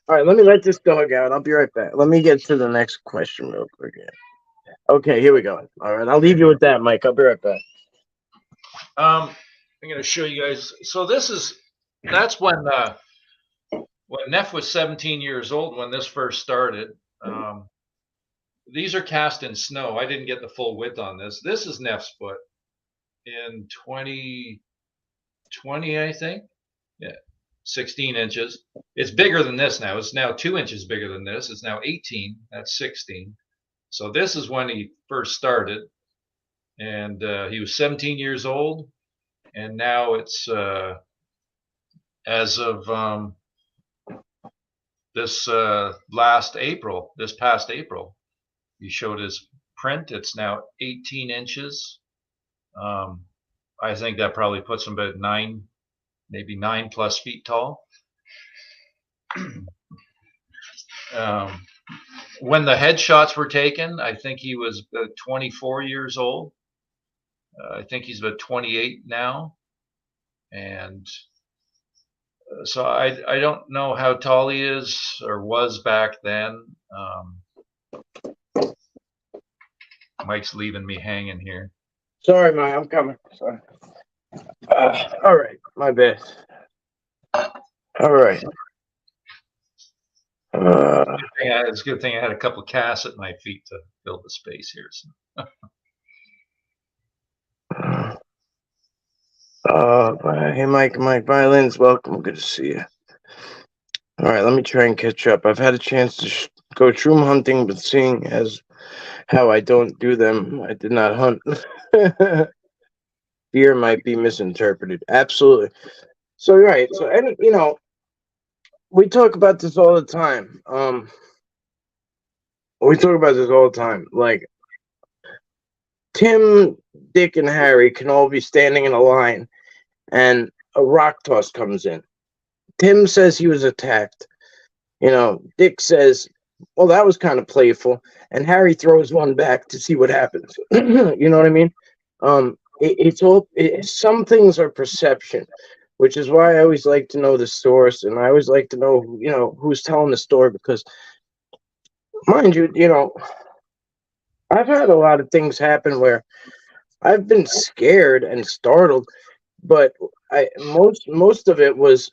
All right, let me let this dog out. I'll be right back. Let me get to the next question real quick. Okay, here we go. All right, I'll leave you with that, Mike. I'll be right back. I'm going to show you guys. So that's when Neff was 17 years old when this first started. These are cast in snow. I didn't get the full width on this. This is Neff's foot in 2020, I think. Yeah, 16 inches. It's bigger than this now. It's now 2 inches bigger than this. It's now 18. That's 16. So this is when he first started, and he was 17 years old, and now it's as of this past April, he showed his print. It's now 18 inches. I think that probably puts him about maybe 9+ feet tall. When the headshots were taken, I think he was 24 years old. I think he's about 28 now, and so I don't know how tall he is or was back then. Mike's leaving me hanging here. Sorry, Mike, I'm coming. Sorry. All right, my bad. All right. It's a good thing I had a couple of casts at my feet to fill the space here. So. Hey, Mike, Violins, welcome. Good to see you. All right, let me try and catch up. I've had a chance to go shroom hunting, but seeing as how I don't do them, I did not hunt. Fear might be misinterpreted. Absolutely. So, right. So, and we talk about this all the time. We talk about this all the time. Like, Tim, Dick, and Harry can all be standing in a line, and a rock toss comes in. Tim says he was attacked. Dick says, well, that was kind of playful. And Harry throws one back to see what happens. You know what I mean? Some things are perception, which is why I always like to know the source. And I always like to know, who's telling the story, because mind you, I've had a lot of things happen where I've been scared and startled, but most of it was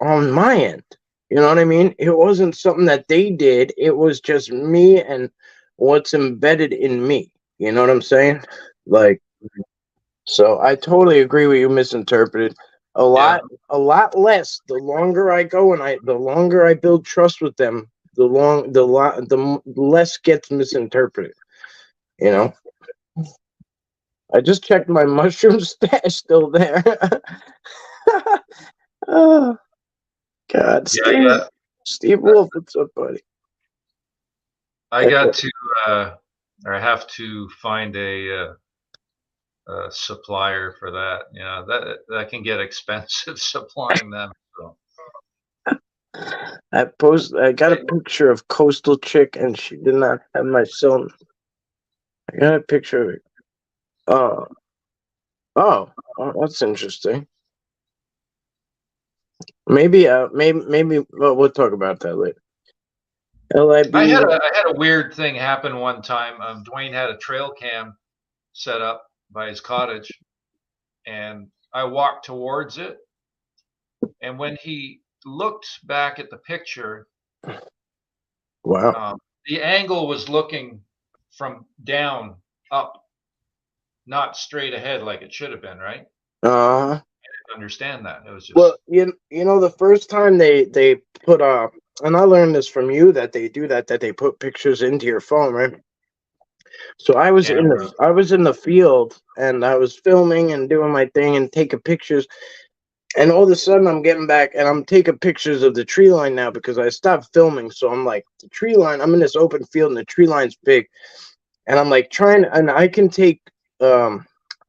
on my end. You know what I mean? It wasn't something that they did. It was just me and what's embedded in me. You know what I'm saying? Like, so I totally agree with you. Misinterpreted a lot less. The longer I go and the longer I build trust with them, the less gets misinterpreted. I just checked my mushroom stash, still there. Oh, God, Steve Wolf, what's up, buddy? I got to, or I have to find a supplier for that. Yeah, that can get expensive supplying them. So. I got a picture of Coastal Chick, and she did not have my son. I got a picture of it. Oh, that's interesting. Maybe we'll talk about that later. I had a weird thing happen one time. Dwayne had a trail cam set up by his cottage, and I walked towards it. And when he looked back at the picture, wow, the angle was looking from down up, not straight ahead like it should have been, right? Uh, I didn't understand that. It was well, just you know, the first time they put and I learned this from you that they do that they put pictures into your phone, right? So camera. I was in the field and I was filming and doing my thing and taking pictures. And all of a sudden, I'm getting back and I'm taking pictures of the tree line now because I stopped filming. So I'm like, the tree line, I'm in this open field and the tree line's big. And I'm like and I can take a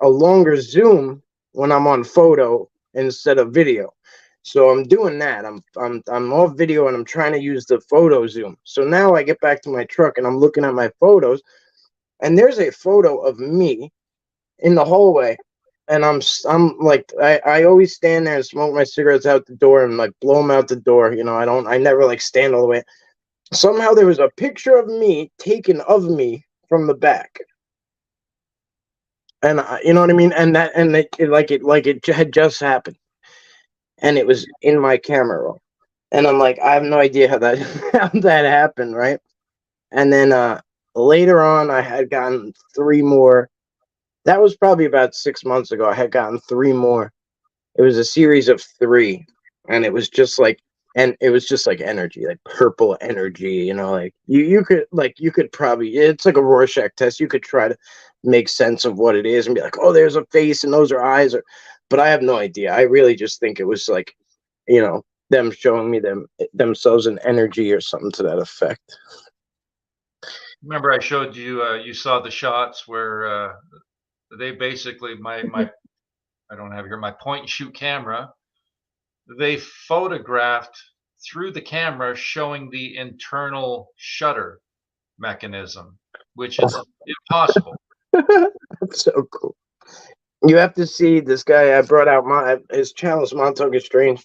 longer zoom when I'm on photo instead of video. So I'm doing that. I'm off video and I'm trying to use the photo zoom. So now I get back to my truck and I'm looking at my photos and there's a photo of me in the hallway, and I'm like I always stand there and smoke my cigarettes out the door and like blow them out the door. You know, I never like stand all the way. Somehow there was a picture of me taken of me from the back, and you know what I mean. And it had just happened, and it was in my camera roll. And I'm like, I have no idea how that how that happened, right? And then later on, I had gotten three more. That was probably about 6 months ago. I had gotten three more. It was a series of three, and it was just like, and it was just like energy, like purple energy. You know, like you could probably, it's like a Rorschach test. You could try to make sense of what it is and be like, oh, there's a face and those are eyes, or, but I have no idea. I really just think it was like, you know, them showing me themselves in energy or something to that effect. Remember, I showed you. You saw the shots where they basically my I don't have here my point and shoot camera. They photographed through the camera, showing the internal shutter mechanism, which is impossible. That's so cool. You have to see this guy. I brought out his channel is Montauk Strange.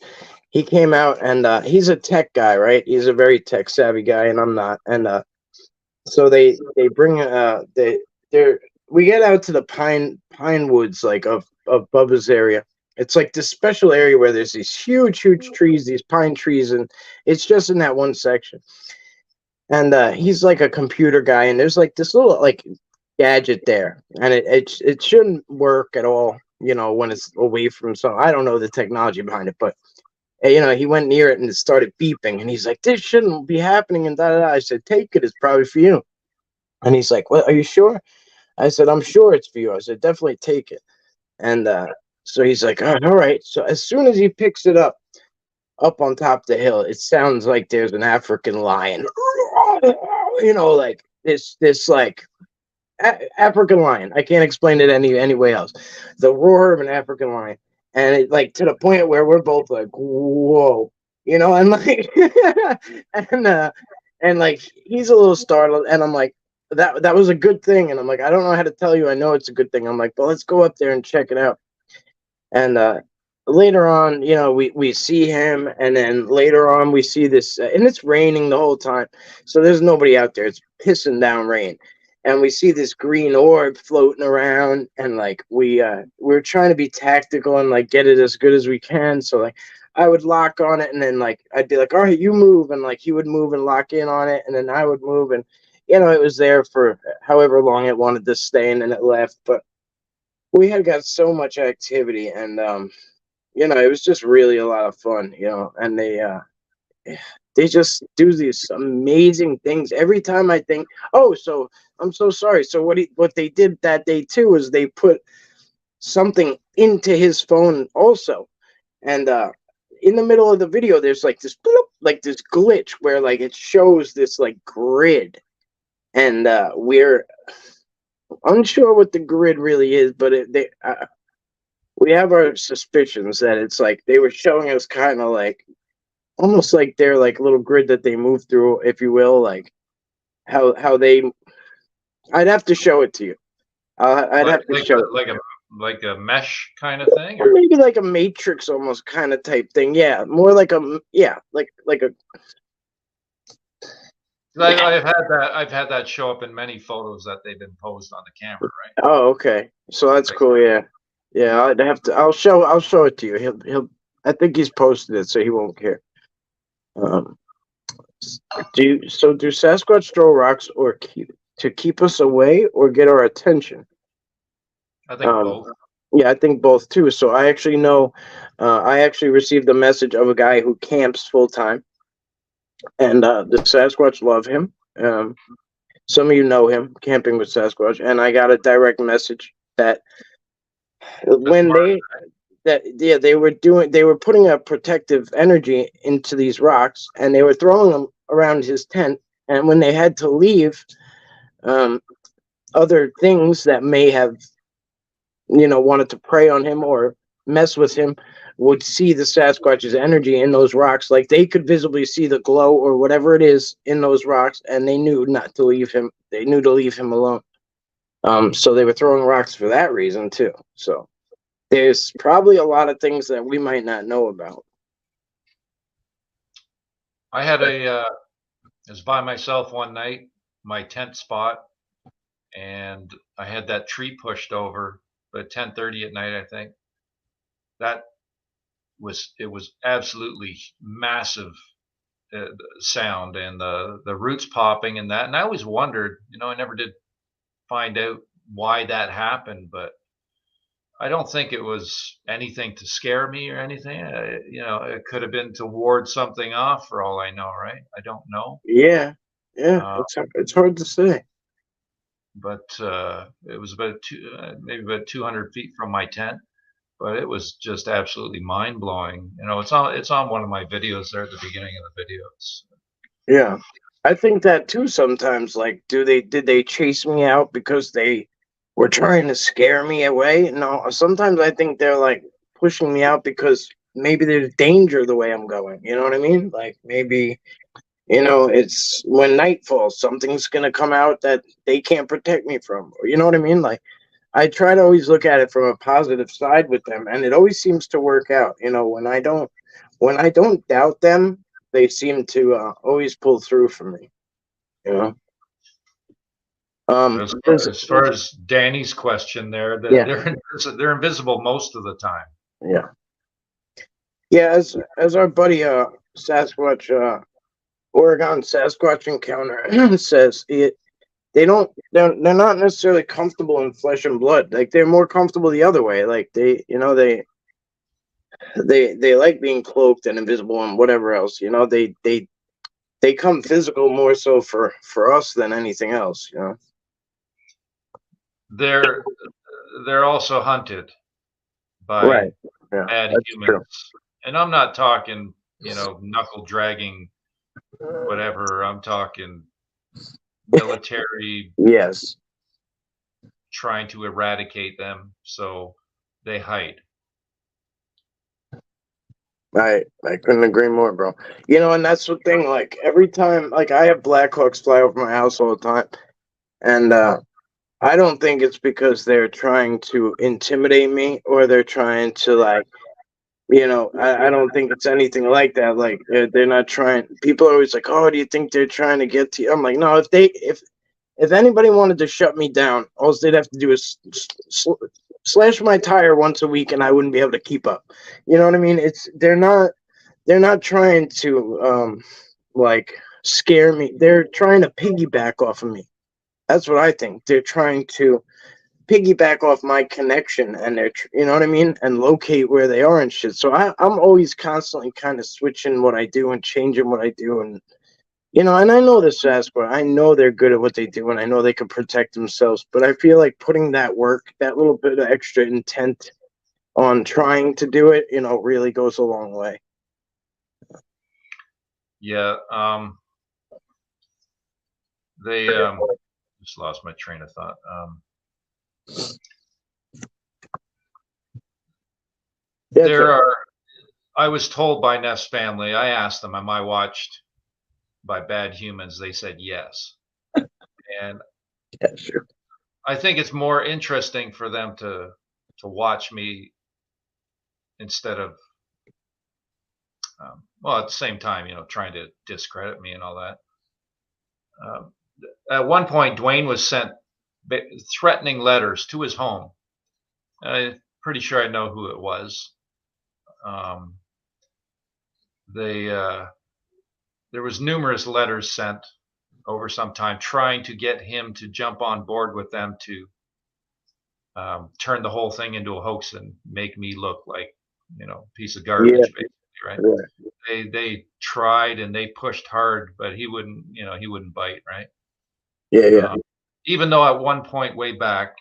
He came out and he's a tech guy, right? He's a very tech savvy guy, and I'm not. And so they bring they're we get out to the pine woods like of Bubba's area. It's like this special area where there's these huge trees, these pine trees, and it's just in that one section. And he's like a computer guy, and there's like this little like gadget there, and it shouldn't work at all, you know, when it's away from some. I don't know the technology behind it, but you know, he went near it and it started beeping, and he's like, "This shouldn't be happening." And da da da. I said, "Take it. It's probably for you." And he's like, "Well, are you sure?" I said, "I'm sure it's for you." I said, "Definitely take it." And so he's like, "Oh, all right." So as soon as he picks it up on top of the hill, it sounds like there's an African lion, you know, like this like African lion. I can't explain it any way else. The roar of an African lion, and it like to the point where we're both like, whoa, you know, and like, and and like he's a little startled, and I'm like, that was a good thing, and I'm like, I don't know how to tell you. I know it's a good thing. I'm like, but let's go up there and check it out. And later on, you know, we see him, and then later on we see this, and it's raining the whole time, so there's nobody out there. It's pissing down rain, and we see this green orb floating around, and like we're trying to be tactical and like get it as good as we can. So like I would lock on it, and then like I'd be like, all right, you move, and like he would move and lock in on it, and then I would move, and you know, it was there for however long it wanted to stay, and then it left. But we had got so much activity, and you know, it was just really a lot of fun, you know, and they just do these amazing things every time. I think, oh, so I'm so sorry. So what they did that day too is they put something into his phone also, and in the middle of the video there's like this bloop, like this glitch where like it shows this like grid, and we're unsure what the grid really is, but we have our suspicions that it's like they were showing us kind of like almost like they're like a little grid that they move through, if you will, like how they. I'd have to show it to you. I'd Like have to show it. like a mesh kind of thing, Or or maybe like a matrix almost kind of type thing. Yeah, more like a yeah, like a. I've had that show up in many photos that they've been posed on the camera, right? Oh, okay. So that's Like, cool. Yeah, yeah. I'd have to. I'll show it to you. He'll. I think he's posted it, so he won't care. Um. Do Sasquatch throw rocks or cute? to keep us away or get our attention. I think both. Yeah, I think both too. So I actually know, I actually received a message of a guy who camps full time, and the Sasquatch love him. Some of you know him, Camping with Sasquatch, and I got a direct message that when they were putting a protective energy into these rocks, and they were throwing them around his tent, and when they had to leave, other things that may have wanted to prey on him or mess with him would see the Sasquatch's energy in those rocks. Like they could visibly see the glow or whatever it is in those rocks, and they knew not to leave him. They knew to leave him alone. So they were throwing rocks for that reason too. So there's probably a lot of things that we might not know about. I had I was by myself one night, my tent spot, and I had that tree pushed over at 10:30 at night, I think. It was absolutely massive sound, and the roots popping and that. And I always wondered, I never did find out why that happened, but I don't think it was anything to scare me or anything. It could have been to ward something off for all I know, right? I don't know. Yeah, it's hard to say. But it was maybe about 200 feet from my tent. But it was just absolutely mind blowing. It's on one of my videos there at the beginning of the videos. Yeah, I think that too sometimes. Like, did they chase me out because they were trying to scare me away? No, sometimes I think they're like pushing me out because maybe there's danger the way I'm going. You know what I mean? Like maybe it's when night falls, something's gonna come out that they can't protect me from. You know what I mean? Like I try to always look at it from a positive side with them, and it always seems to work out. When I don't doubt them, they seem to always pull through for me. You know. As far as Danny's question, they're invisible most of the time. Yeah. Yeah, as our buddy Sasquatch Oregon Sasquatch Encounter says, they're not necessarily comfortable in flesh and blood. Like they're more comfortable the other way. Like they like being cloaked and invisible and whatever else. They come physical more so for us than anything else. They're also hunted by Right. Yeah, bad humans, true. And I'm not talking knuckle dragging whatever. I'm talking military. Yes. Trying to eradicate them, so they hide. I couldn't agree more, bro. And that's the thing. Like every time, like I have Blackhawks fly over my house all the time, and I don't think it's because they're trying to intimidate me or they're trying to I don't think it's anything like that. Like they're not trying. People are always like, "Oh, do you think they're trying to get to you?" I'm like, no. If anybody wanted to shut me down, all they'd have to do is slash my tire once a week, and I wouldn't be able to keep up. You know what I mean? They're not trying to scare me. They're trying to piggyback off of me. That's what I think. They're trying to piggyback off my connection, and you know what I mean, and locate where they are and shit. So I'm always constantly kind of switching what I do and changing what I do, and and I know the Sasquatch. I know they're good at what they do, and I know they can protect themselves. But I feel like putting that work, that little bit of extra intent on trying to do it, really goes a long way. Yeah. They just lost my train of thought. I was told by Neff's family. I asked them, "Am I watched by bad humans?" They said yes. And yeah, sure. I think it's more interesting for them to watch me instead of at the same time, trying to discredit me and all that. At one point, Dwayne was sent threatening letters to his home. I'm pretty sure I know who it was. There was numerous letters sent over some time, trying to get him to jump on board with them to turn the whole thing into a hoax and make me look like, piece of garbage, basically, right? They tried and they pushed hard, but he wouldn't bite, right? Even though at one point way back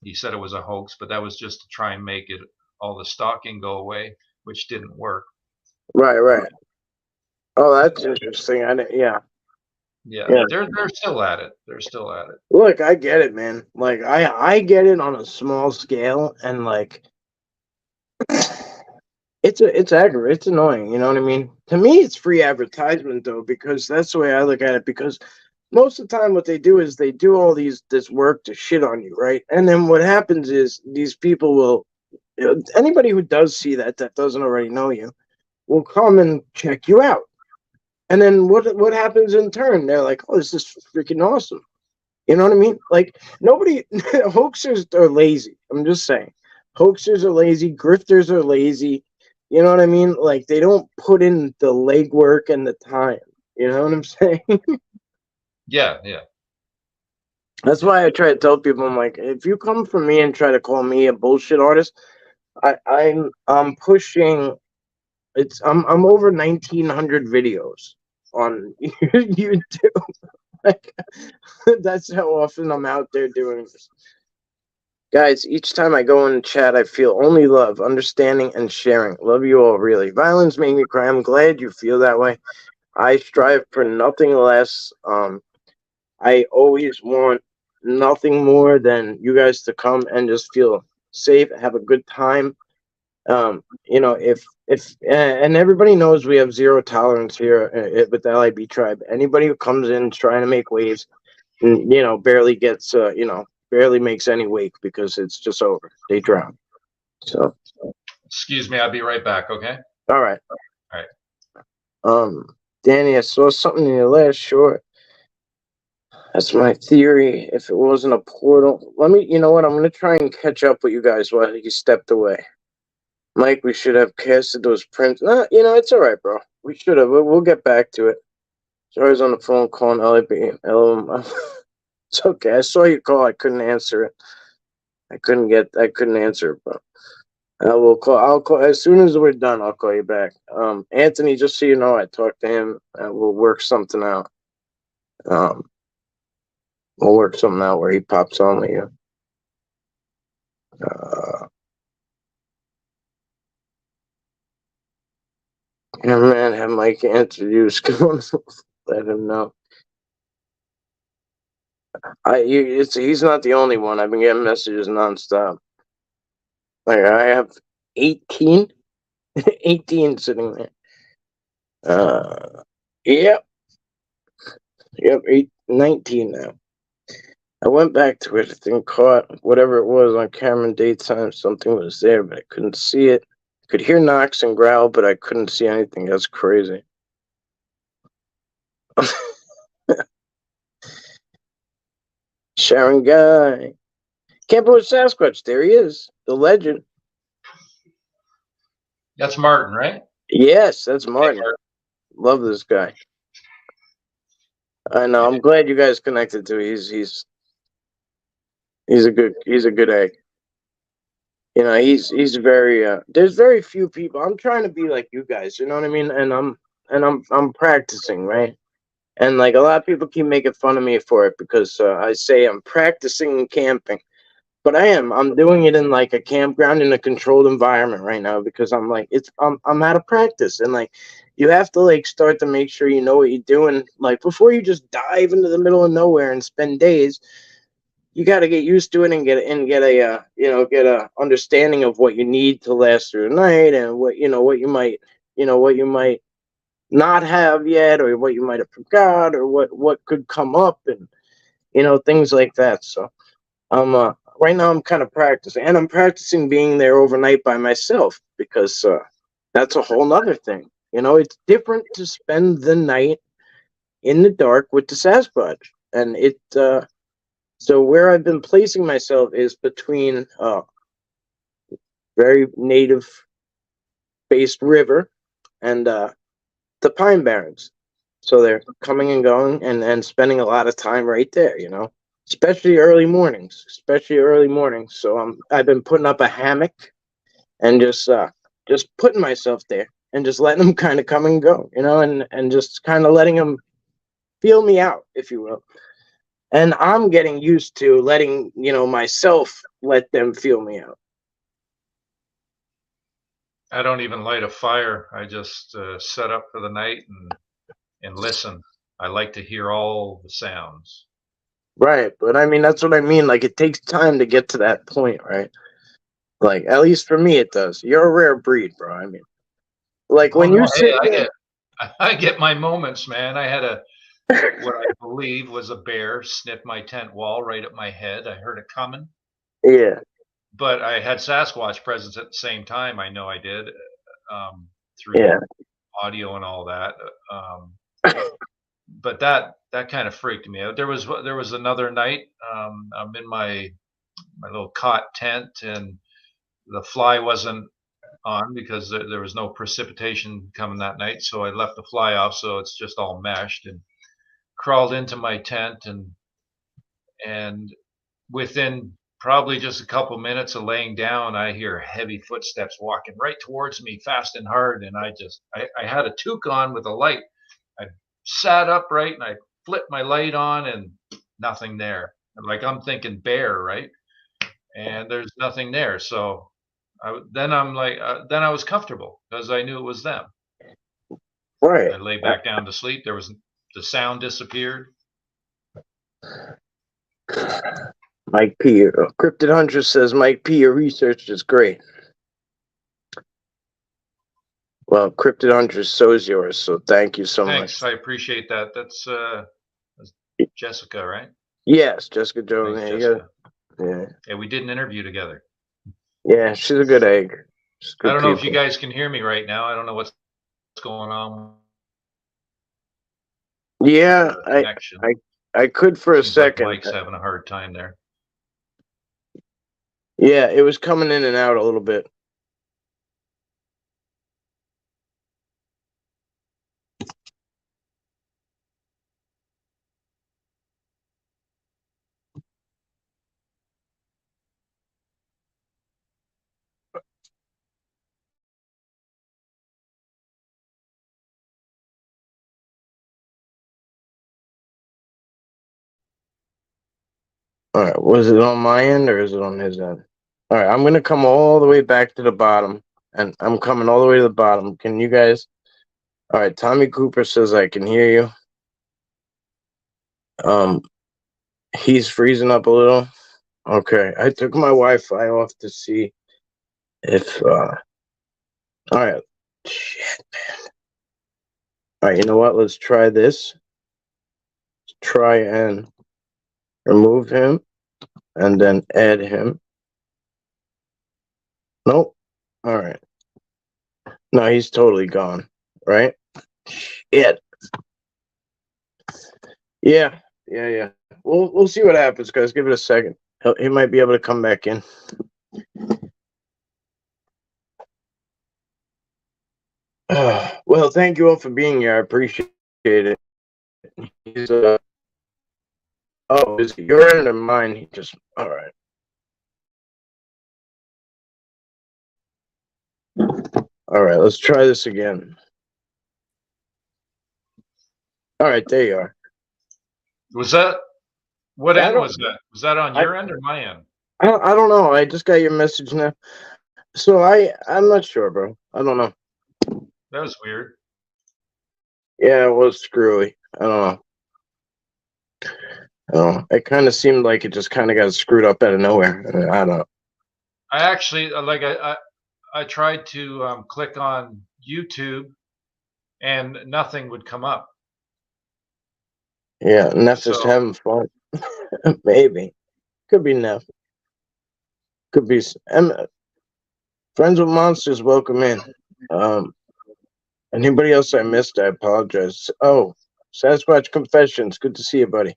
he said it was a hoax, but that was just to try and make it all the stalking go away, which didn't work. Right. Oh, that's interesting. Yeah, they're still at it. They're still at it. Look, I get it, man. Like I get it on a small scale, and like it's aggravating. It's annoying. You know what I mean? To me, it's free advertisement though, because that's the way I look at it. Because most of the time, what they do is they do all this work to shit on you, right? And then what happens is these people will, anybody who does see that doesn't already know you, will come and check you out. And then what happens in turn? They're like, oh, this is freaking awesome. You know what I mean? Like, nobody, hoaxers are lazy. I'm just saying. Hoaxers are lazy. Grifters are lazy. You know what I mean? Like, they don't put in the legwork and the time. You know what I'm saying? Yeah. That's why I try to tell people, I'm like, if you come from me and try to call me a bullshit artist, I'm pushing, I'm over 1,900 videos on YouTube. Like, that's how often I'm out there doing this. Guys, each time I go in chat, I feel only love, understanding, and sharing. Love you all, really. Violence make me cry. I'm glad you feel that way. I strive for nothing less. I always want nothing more than you guys to come and just feel safe, have a good time. If and everybody knows we have zero tolerance here with the LIB tribe. Anybody who comes in trying to make waves, barely gets, barely makes any wake because it's just over. They drown. So, excuse me, I'll be right back. Okay. All right. Danny, I saw something in your last short. That's my theory. If it wasn't a portal, you know what? I'm gonna try and catch up with you guys while he stepped away. Mike, we should have casted those prints. It's all right, bro. We should have. We'll get back to it. So I was on the phone calling LIB. It's okay. I saw you call. I couldn't answer it. I couldn't answer it, but I'll call as soon as we're done. I'll call you back. Anthony, just so you know, I talked to him. We'll work something out. We'll work something out where he pops on with you. Yeah, man, have Mike answer you. Let him know. He's not the only one. I've been getting messages nonstop. Like, I have 18 sitting there. Yep, 19 now. I went back to it and caught whatever it was on camera in daytime. Something was there, but I couldn't see it. I could hear knocks and growl, but I couldn't see anything. That's crazy. Sharon Guy. Paterson of Sasquatch. There he is. The legend. That's Martin, right? Yes, that's Martin. Love this guy. I know. I'm glad you guys connected to. He's a good egg. He's very. There's very few people. I'm trying to be like you guys. You know what I mean? And I'm practicing, right? And like a lot of people keep making fun of me for it because I say I'm practicing camping, but I'm doing it in like a campground in a controlled environment right now because I'm out of practice, and like you have to like start to make sure you know what you're doing. Like before you just dive into the middle of nowhere and spend days, you got to get used to it and get a understanding of what you need to last through the night and what you might not have yet, or what you might have forgot, or what could come up, and things like that. So right now I'm kind of practicing, and I'm practicing being there overnight by myself because that's a whole nother thing. It's different to spend the night in the dark with the Sasquatch, and so where I've been placing myself is between very native based river and the Pine Barrens. So they're coming and going and spending a lot of time right there, you know, especially early mornings, So I've been putting up a hammock and just putting myself there and just letting them kind of come and go, you know, and just kind of letting them feel me out, if you will. And I'm getting used to letting, you know, myself let them feel me out. I don't even light a fire. I just set up for the night and listen. I like to hear all the sounds. Right. But I mean, that's what I mean. Like, it takes time to get to that point, right? Like, at least for me, it does. You're a rare breed, bro. I mean, like, Oh when you no, hey, sit I there. get I get my moments, man. I had what I believe was a bear sniff my tent wall right at my head. I heard it coming, Yeah. but I had Sasquatch presence at the same time. I know I did through Yeah. audio and all that. But that kind of freaked me out. There was another night. I'm in my little cot tent, and the fly wasn't on because there was no precipitation coming that night. So I left the fly off, so it's just all meshed, and crawled into my tent, and within probably just a couple minutes of laying down, I hear heavy footsteps walking right towards me, fast and hard. And I had a toque on with a light. I sat upright and I flipped my light on, and nothing there. And like, I'm thinking bear, right? And there's nothing there. So then I was comfortable because I knew it was them. Right. I lay back down to sleep. The sound disappeared. Mike P. Cryptid Hunter says, Mike P., your research is great. Well, Cryptid Hunter, so is yours. So thank you so Thanks. much. I appreciate that. That's Jessica, right? Yes, Jessica Jones. Thanks, Yeah, you Jessica. yeah. Yeah, we did an interview together. Yeah, she's a good egg. She's I good don't know if you people. guys can hear me right now. I don't know what's going on with Yeah, the I, connection. I, I could for a Seems like second. Mike's having a hard time there. Yeah, it was coming in and out a little bit. All right, was it on my end or is it on his end? All right, I'm gonna come all the way back to the bottom, and I'm coming all the way to the bottom. Can you guys? All right, Tommy Cooper says I can hear you. He's freezing up a little. Okay, I took my Wi-Fi off to see if. All right, shit. All right, you know what? Let's try this. Let's try and remove him, and then add him. Nope. All right. No, he's totally gone. Right? Yeah. Yeah. Yeah. Yeah. We'll see what happens, guys. Give it a second. He might be able to come back in. Well, thank you all for being here. I appreciate it. He's oh, is it your end or mine? He just all right. All right, let's try this again. All right, there you are. Was that what I end don't was that? Was that on your end or my end? I don't know. I just got your message now. So I'm not sure, bro. I don't know. That was weird. Yeah, it was screwy. I don't know. It kind of seemed like it just kind of got screwed up out of nowhere. I don't know. I actually like I tried to click on YouTube, and nothing would come up. Yeah, Neff is So having fun. Maybe. Could be Neff. Could be. Friends with Monsters, welcome in. Anybody else I missed, I apologize. Oh, Sasquatch Confessions. Good to see you, buddy.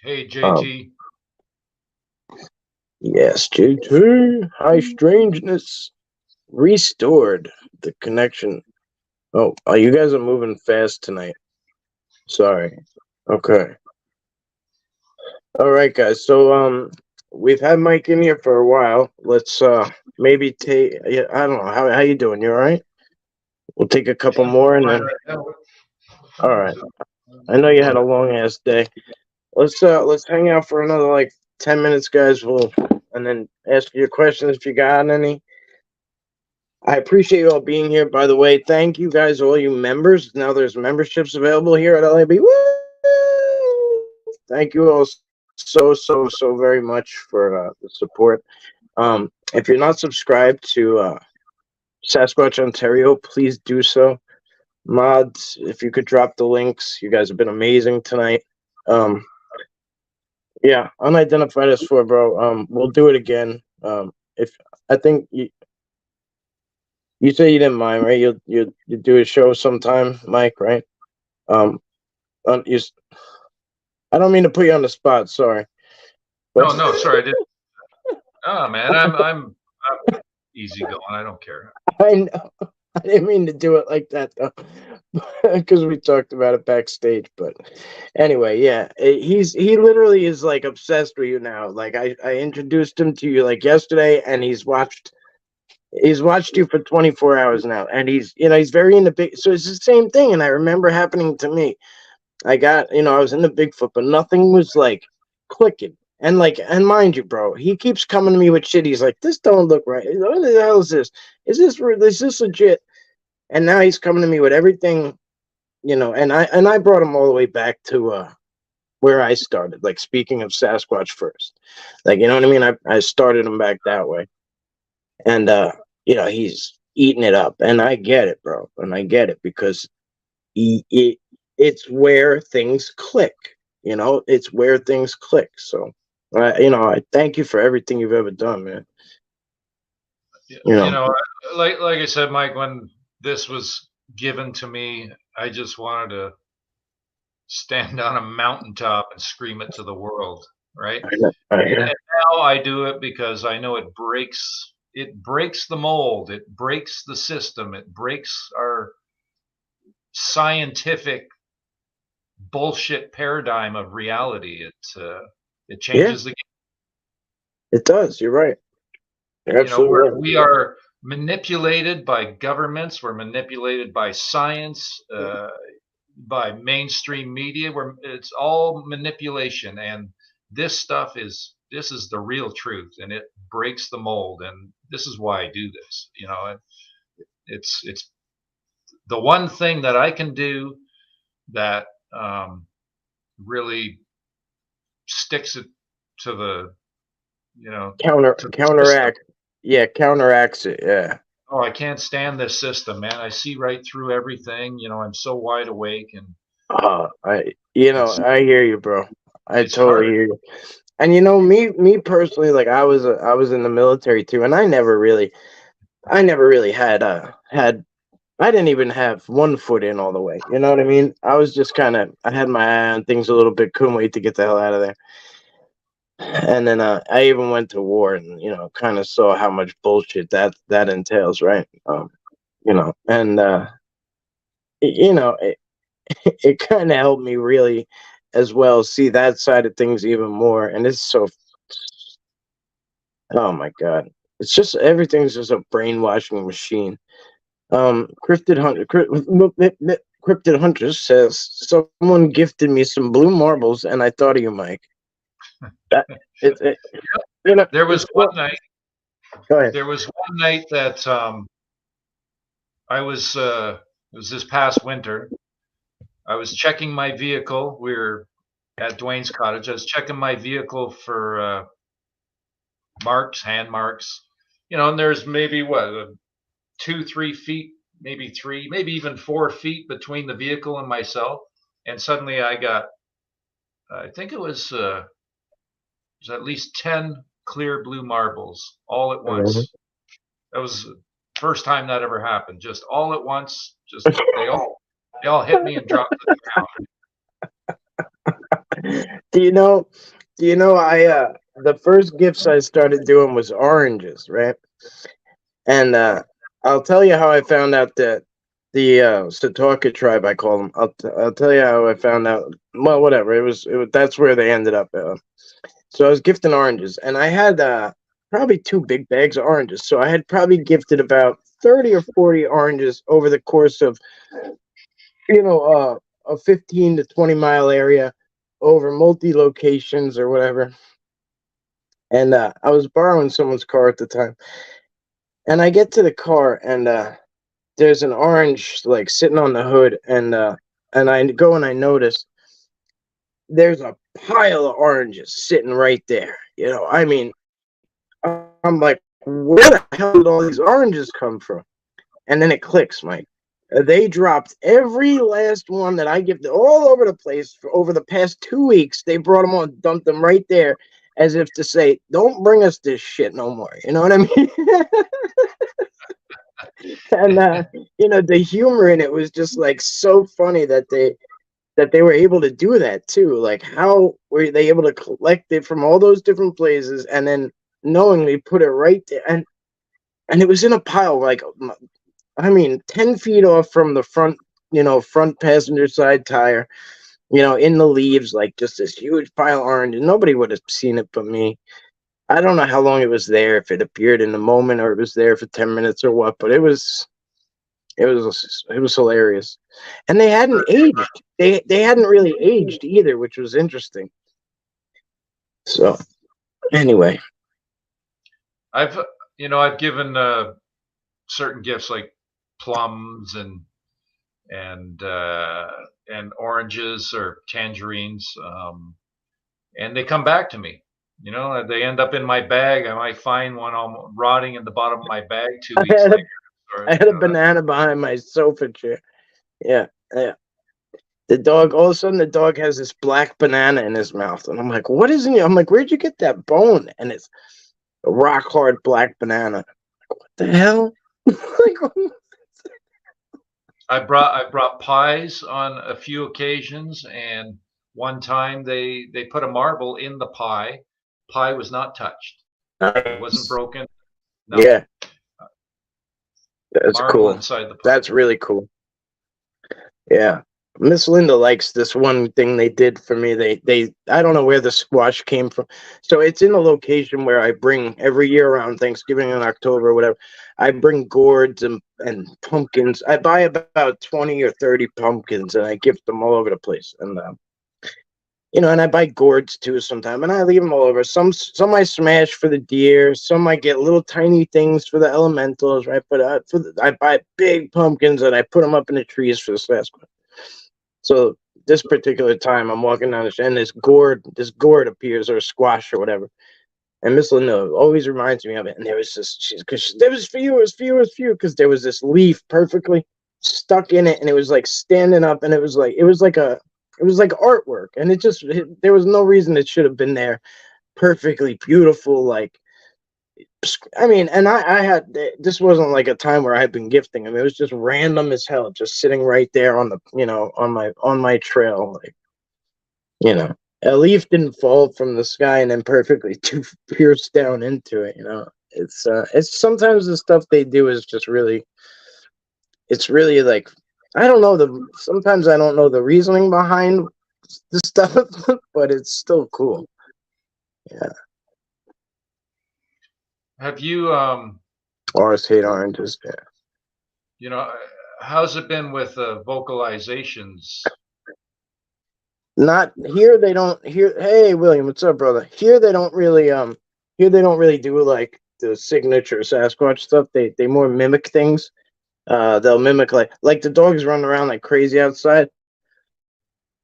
hey, JT. Yes, JT. Hi, strangeness. Restored the connection. Oh, you guys are moving fast tonight. Sorry. Okay. All right, guys. So we've had Mike in here for a while. Let's maybe take. Yeah, I don't know how you doing. You all right? We'll take a couple more and then. All right. I know you had a long ass day. Let's hang out for another like 10 minutes, guys. And then ask your questions if you got any. I appreciate you all being here. By the way, thank you guys, all you members. Now there's memberships available here at LAB. Woo! Thank you all so very much for the support. If you're not subscribed to Sasquatch Ontario, please do so. Mods, if you could drop the links. You guys have been amazing tonight. Yeah, unidentified as 4, bro. We'll do it again. If I think you say you didn't mind, right? You do a show sometime, Mike, right? You, I don't mean to put you on the spot. Sorry. No, sorry, I didn't. Oh man, I'm easy going. I don't care. I know. I didn't mean to do it like that though, because we talked about it backstage. But anyway, yeah, he literally is like obsessed with you now. Like I introduced him to you like yesterday, and he's watched you for 24 hours now, and he's very into big. So it's the same thing, and I remember happening to me. I was into Bigfoot, but nothing was like clicking. And mind you, bro, he keeps coming to me with shit. He's like, this don't look right. What the hell is this? Is this legit? And now he's coming to me with everything, and I brought him all the way back to where I started, like speaking of Sasquatch first. Like, you know what I mean? I started him back that way. And he's eating it up. And I get it, bro. And I get it because it's where things click. It's where things click. So I thank you for everything you've ever done, man. Like I said, Mike, when this was given to me, I just wanted to stand on a mountaintop and scream it to the world, right? And now I do it because I know it breaks the mold, it breaks the system, it breaks our scientific bullshit paradigm of reality. It changes the game. It does. You're right. You're absolutely right. We are manipulated by governments. We're manipulated by science, by mainstream media. It's all manipulation, and this is the real truth, and it breaks the mold. And this is why I do this. It's the one thing that I can do that really sticks it to the counteract. Yeah, counteracts it. Yeah. Oh, I can't stand this system, man. I see right through everything. I'm so wide awake, and I hear you, bro. I totally hear you. And me personally, like I was in the military too, and I never really had I didn't even have one foot in all the way. You know what I mean? I was just I had my eye on things a little bit. Couldn't wait to get the hell out of there. And then I even went to war, and kind of saw how much bullshit that entails, right? And it kind of helped me really as well see that side of things even more. And it's so, oh my god, it's just everything's just a brainwashing machine. Cryptid Hunter says someone gifted me some blue marbles, and I thought of you, Mike. There was one night. Go ahead. There was one night that I was. It was this past winter. I was checking my vehicle. We were at Dwayne's cottage. I was checking my vehicle for hand marks. And there's maybe 2-3 feet, maybe 3, maybe even 4 feet between the vehicle and myself. And suddenly I got, I think it was at least 10 clear blue marbles all at once. Mm-hmm. That was the first time that ever happened. Just all at once. Just they all hit me and dropped to the ground. Do you know? I the first gifts I started doing was oranges, right? And I'll tell you how I found out that Satorka tribe, I call them. I'll tell you how I found out. Well, whatever. It was that's where they ended up. So I was gifting oranges, and I had probably 2 big bags of oranges. So I had probably gifted about 30 or 40 oranges over the course of a 15 to 20 mile area over multi locations or whatever. And I was borrowing someone's car at the time, and I get to the car, and there's an orange like sitting on the hood, and I go and I notice there's a pile of oranges sitting right there. I mean, I'm like, where the hell did all these oranges come from? And then it clicks, Mike. They dropped every last one that I gifted all over the place for over the past 2 weeks. They brought them all, dumped them right there, as if to say, "Don't bring us this shit no more." You know what I mean? And the humor in it was just like so funny that they were able to do that too. Like, how were they able to collect it from all those different places and then knowingly put it right there? And it was in a pile, like, I mean, 10 feet off from the front passenger side tire, in the leaves, like just this huge pile of orange. And nobody would have seen it but me. I don't know how long it was there, if it appeared in the moment or it was there for 10 minutes or what, but it was hilarious. And they hadn't aged. They hadn't really aged either, which was interesting. So anyway, I've given certain gifts like plums and oranges or tangerines, and they come back to me. They end up in my bag. I might find one all rotting in the bottom of my bag 2 weeks later. I had a banana behind my sofa chair. Yeah. The dog, all of a sudden, the dog has this black banana in his mouth. And I'm like, what is in you? I'm like, where'd you get that bone? And it's a rock hard black banana. Like, what the hell? I brought pies on a few occasions, and one time they put a marble in the pie. Pie was not touched. It wasn't broken. No. Yeah. That's marble cool. Inside the pie. That's really cool. Yeah. Miss Linda likes this one thing they did for me. They I don't know where the squash came from. So it's in a location where I bring every year around Thanksgiving in October or whatever. I bring gourds and pumpkins. I buy about 20 or 30 pumpkins and I gift them all over the place. And and I buy gourds too sometimes, and I leave them all over. Some I smash for the deer. Some I get little tiny things for the elementals, right? But I buy big pumpkins and I put them up in the trees for the Sasquatch. So this particular time, I'm walking down the street, and this gourd appears, or squash or whatever. And Miss Linda always reminds me of it. And there was this, because there was few, because there was this leaf perfectly stuck in it, and it was like standing up, and it was like artwork, and there was no reason it should have been there. Perfectly beautiful, like. I mean, and I had, this wasn't like a time where I had been gifting him. It was just random as hell, just sitting right there on the, on my trail. Like, a leaf didn't fall from the sky and then perfectly pierced down into it. It's sometimes the stuff they do is just really, it's really like, I don't know sometimes I don't know the reasoning behind the stuff, but it's still cool. Yeah. Have you Ours hate oranges? Yeah. How's it been with vocalizations? Not here. They don't hear. Hey, William, what's up, brother? Here they don't really do like the signature Sasquatch stuff. They more mimic things. They'll mimic like the dogs run around like crazy outside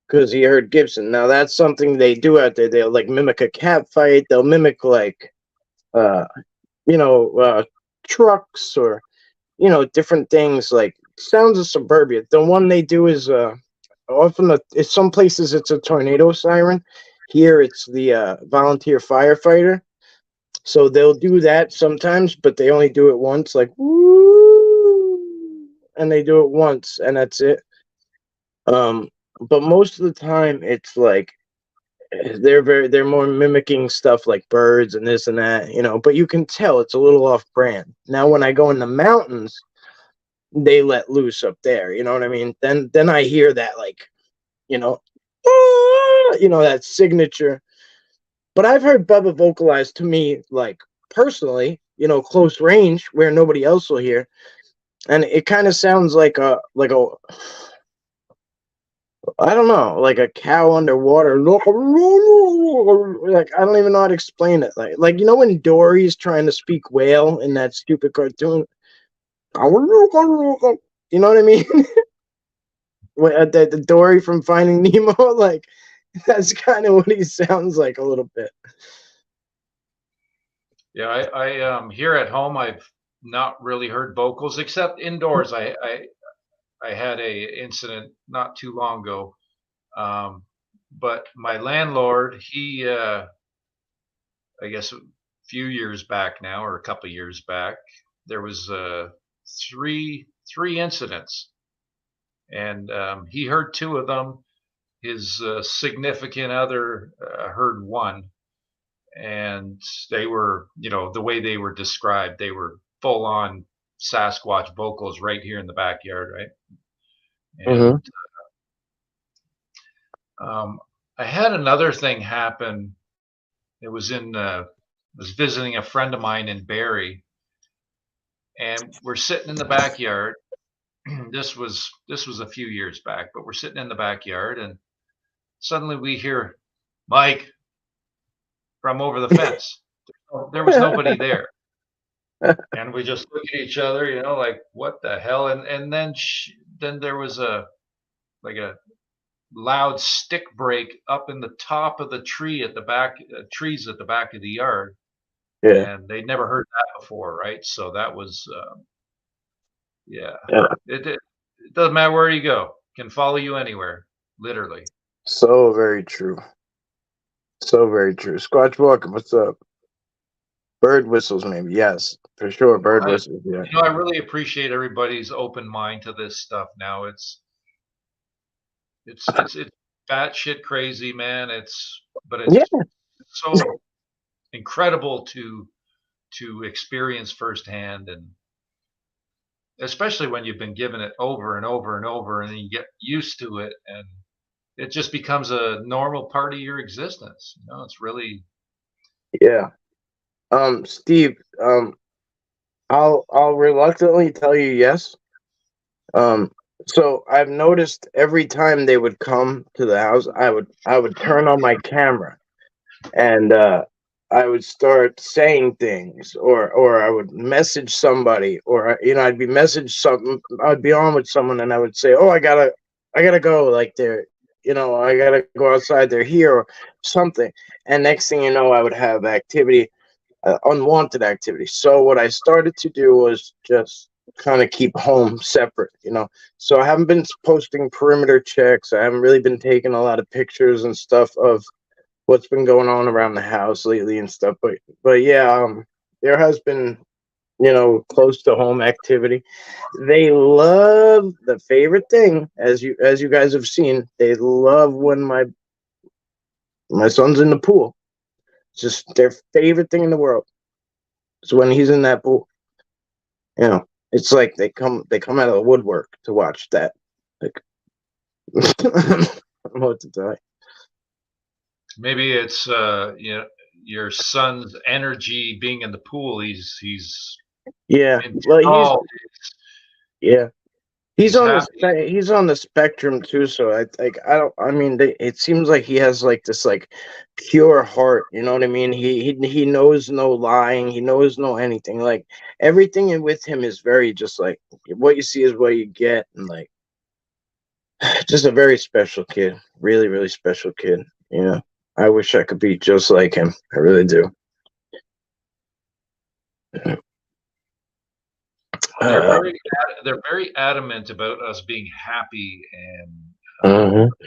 because he heard Gibson. Now that's something they do out there. They'll like mimic a cat fight. They'll mimic like trucks or different things, like sounds of suburbia. The one they do is often some places it's a tornado siren. Here it's the volunteer firefighter. So they'll do that sometimes, but they only do it once, like woo, and they do it once and that's it. But most of the time it's like they're more mimicking stuff like birds and this and that, but you can tell it's a little off brand. Now when I go in the mountains, they let loose up there. You know what I mean? Then I hear that, like, you know, that signature. But I've heard Bubba vocalize to me, like, personally, close range where nobody else will hear, and it kind of sounds like a I don't know, like a cow underwater. Like, I don't even know how to explain it. Like when Dory's trying to speak whale in that stupid cartoon. You know what I mean? The Dory from Finding Nemo, like, that's kind of what he sounds like a little bit. Yeah, I here at home I've not really heard vocals except indoors. I had a incident not too long ago. But my landlord, he I guess a few years back now, or a couple of years back, there was three incidents, and he heard two of them. His significant other heard one, and they were, the way they were described, they were full on Sasquatch vocals right here in the backyard, right? Mm-hmm. And I had another thing happen. It was was visiting a friend of mine in Barrie, and we're sitting in the backyard. This was a few years back, but we're sitting in the backyard, and suddenly we hear Mike from over the fence. There was nobody there, and we just look at each other, like, what the hell? And then there was a loud stick break up in the top of the tree at the back, trees at the back of the yard. Yeah. And they'd never heard that before, right? So that was, yeah. Yeah. It doesn't matter where you go; can follow you anywhere, literally. So very true. So very true. Squatch Walker, what's up? Bird whistles, maybe. Yes, for sure. Bird whistles. Yeah. I really appreciate everybody's open mind to this stuff now. It's batshit crazy, man. But it's Yeah. so incredible to experience firsthand, and especially when you've been given it over and over and over, and then you get used to it, and it just becomes a normal part of your existence. It's really. Yeah. Steve, I'll reluctantly tell you yes. So I've noticed every time they would come to the house, I would turn on my camera, and I would start saying things, or I would message somebody, or I'd be message something. I'd be on with someone, and I would say, "Oh, I gotta go." Like they're, I gotta go outside. They're here, or something. And next thing you know, I would have activity, unwanted activity. So what I started to do was just kind of keep home separate. So I haven't been posting perimeter checks. I haven't really been taking a lot of pictures and stuff of what's been going on around the house lately and stuff. But yeah, there has been, close to home activity. They love, the favorite thing, as you guys have seen, they love when my son's in the pool. It's just their favorite thing in the world. So when he's in that pool, it's like they come out of the woodwork to watch that. Like, I don't know what to tell you. Maybe it's your son's energy being in the pool. He's Yeah. Well, he's he's on the spectrum too. So I mean, it seems like he has like this like pure heart. You know what I mean? He knows no lying. He knows no anything. Like everything with him is very just like what you see is what you get, and like just a very special kid. Really, really special kid. I wish I could be just like him. I really do. They're very adamant about us being happy, and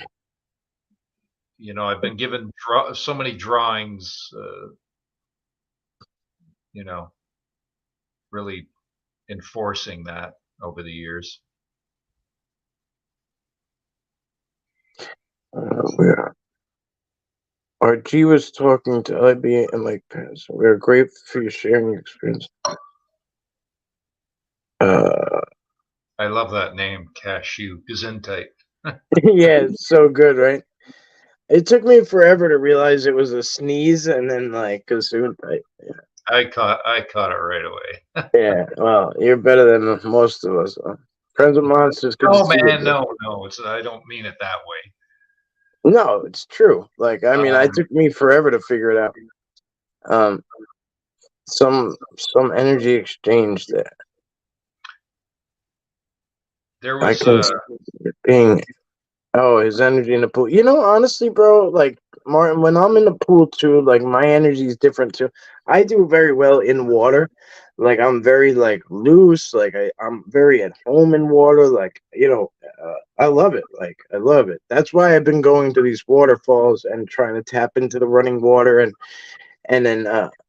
I've been given so many drawings, really enforcing that over the years. Yeah. RG was talking to IB and Mike Pence. We are grateful for you sharing your experience. I love that name, cashew, Gesundheit. Yeah, it's so good, right? It took me forever to realize it was a sneeze, and then like, cause I caught it right away. yeah. Well, you're better than most of us. Friends with monsters, good to Oh see you, man, bro. no, I don't mean it that way. No, it's true. Like, I mean, it Um, took me forever to figure it out. Um, some energy exchange that there I was can being. Oh, his energy in the pool. You know, honestly, bro, like Martin, when I'm in the pool too, like my energy is different too. I do very well in water. Like I'm very like loose. Like I'm very at home in water. Like I love it. Like I love it. That's why I've been going to these waterfalls and trying to tap into the running water and then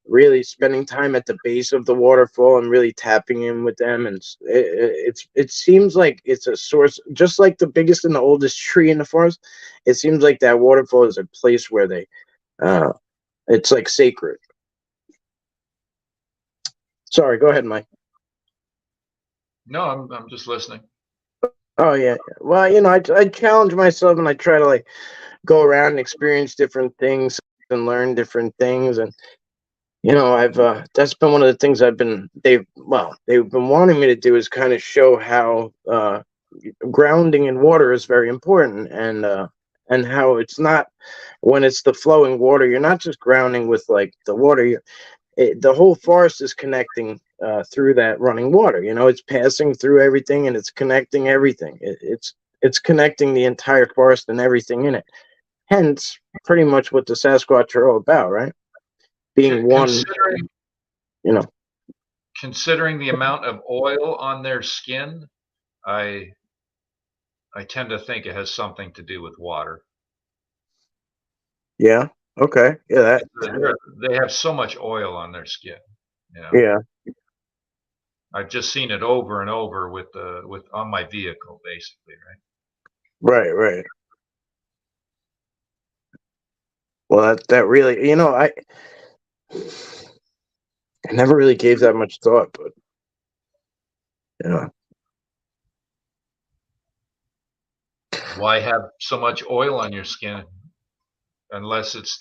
really spending time at the base of the waterfall and really tapping in with them. And it seems like it's a source, just like the biggest and the oldest tree in the forest. It seems like that waterfall is a place where they uh, it's like sacred. Sorry, go ahead, Mike. no, I'm just listening. Oh yeah. Well, I challenge myself and I try to like go around and experience different things and learn different things. And I've that's been one of the things they've been wanting me to do is kind of show how grounding in water is very important, and how it's not, when it's the flowing water, you're not just grounding with like the water. The whole forest is connecting through that running water. It's passing through everything and it's connecting everything. It's connecting the entire forest and everything in it. Hence, pretty much what the Sasquatch are all about, right? Being one, Considering you know. considering the amount of oil on their skin, I I tend to think it has something to do with water. Yeah. Okay. Yeah. They have so much oil on their skin. You know, Yeah. I've just seen it over and over with on my vehicle, basically, right? Right. Right. Well, that really, I never really gave that much thought, but you know, Why have so much oil on your skin unless it's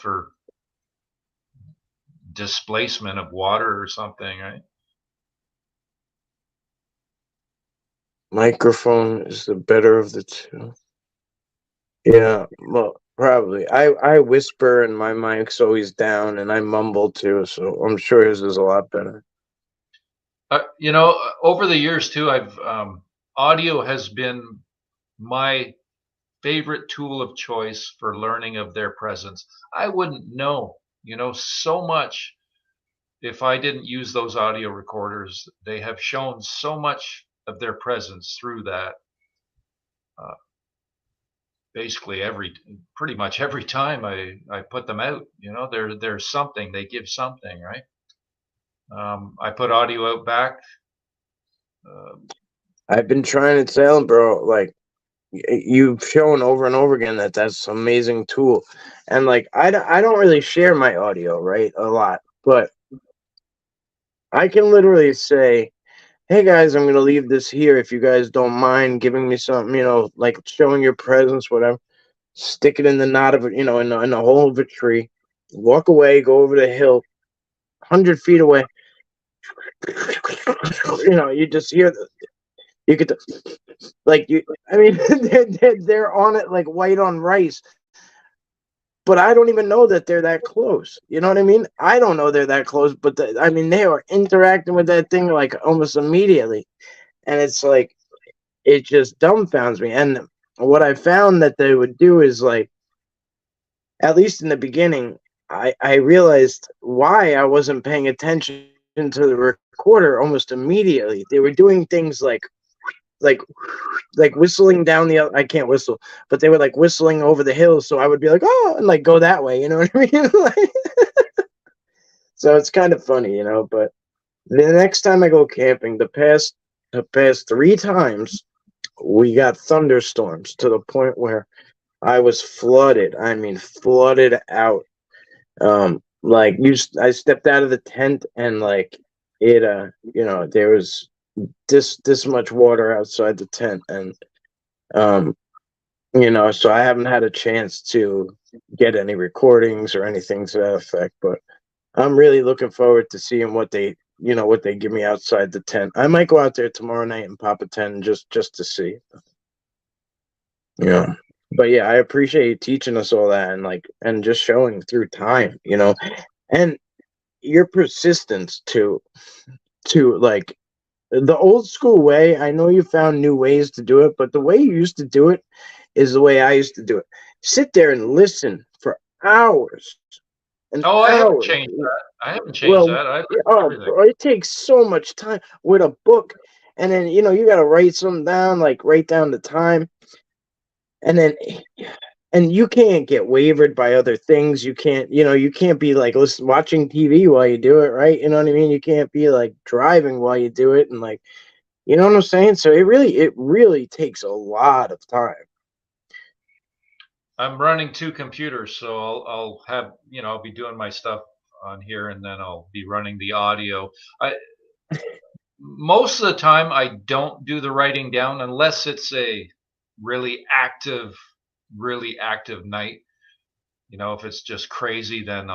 for displacement of water or something, right? microphone is the better of the two. Yeah. Well, probably. I whisper and my mic's always down, and I mumble too, so I'm sure his is a lot better. Over the years too, I've audio has been my favorite tool of choice for learning of their presence. I wouldn't know, so much if I didn't use those audio recorders. They have shown so much of their presence through that. Uh, Basically, pretty much every time I put them out, there's something they give something, right? I put audio out back. Uh, I've been trying to tell him, bro, like you've shown over and over again that that's an amazing tool. And like I don't really share my audio, right, a lot, but I can literally say, hey guys, I'm going to leave this here if you guys don't mind giving me something, like showing your presence, whatever. Stick it in the knot of it, in the hole of a tree. Walk away, go over the hill, 100 feet away. You just hear you get the, like you. I mean, they're on it like white on rice. But I don't even know that they're that close. You know what I mean? I don't know they're that close, but I mean, they are interacting with that thing like almost immediately, and it's like it just dumbfounds me. And what I found that they would do is like, at least in the beginning, I realized why I wasn't paying attention to the recorder almost immediately. They were doing things like like whistling down the, I can't whistle, but they were like whistling over the hills, so I would be like, oh, and like go that way, you know what I mean? Like, so it's kind of funny, but the next time I go camping, the past 3 times we got thunderstorms to the point where I was flooded. I mean, flooded out. Like I stepped out of the tent and like it, there was this much water outside the tent, and um, so I haven't had a chance to get any recordings or anything to that effect. But I'm really looking forward to seeing what they give me outside the tent. I might go out there tomorrow night and pop a tent just to see. Yeah. But yeah, I appreciate you teaching us all that, and just showing through time, and your persistence to like the old school way. I know you found new ways to do it, but the way you used to do it is the way I used to do it. Sit there and listen for hours and Oh, I haven't hours. changed that. I haven't changed Well, that. I listen to oh, everything. bro, it takes so much time with a book, and then you got to write something down, like write down the time, and then and you can't get wavered by other things. You can't be like watching TV while you do it, right? You know what I mean? You can't be like driving while you do it, and like, you know what I'm saying? So it really takes a lot of time. I'm running two computers, so I'll have I'll be doing my stuff on here, and then I'll be running the audio. I Most of the time I don't do the writing down unless it's a really active, really active night. If it's just crazy, then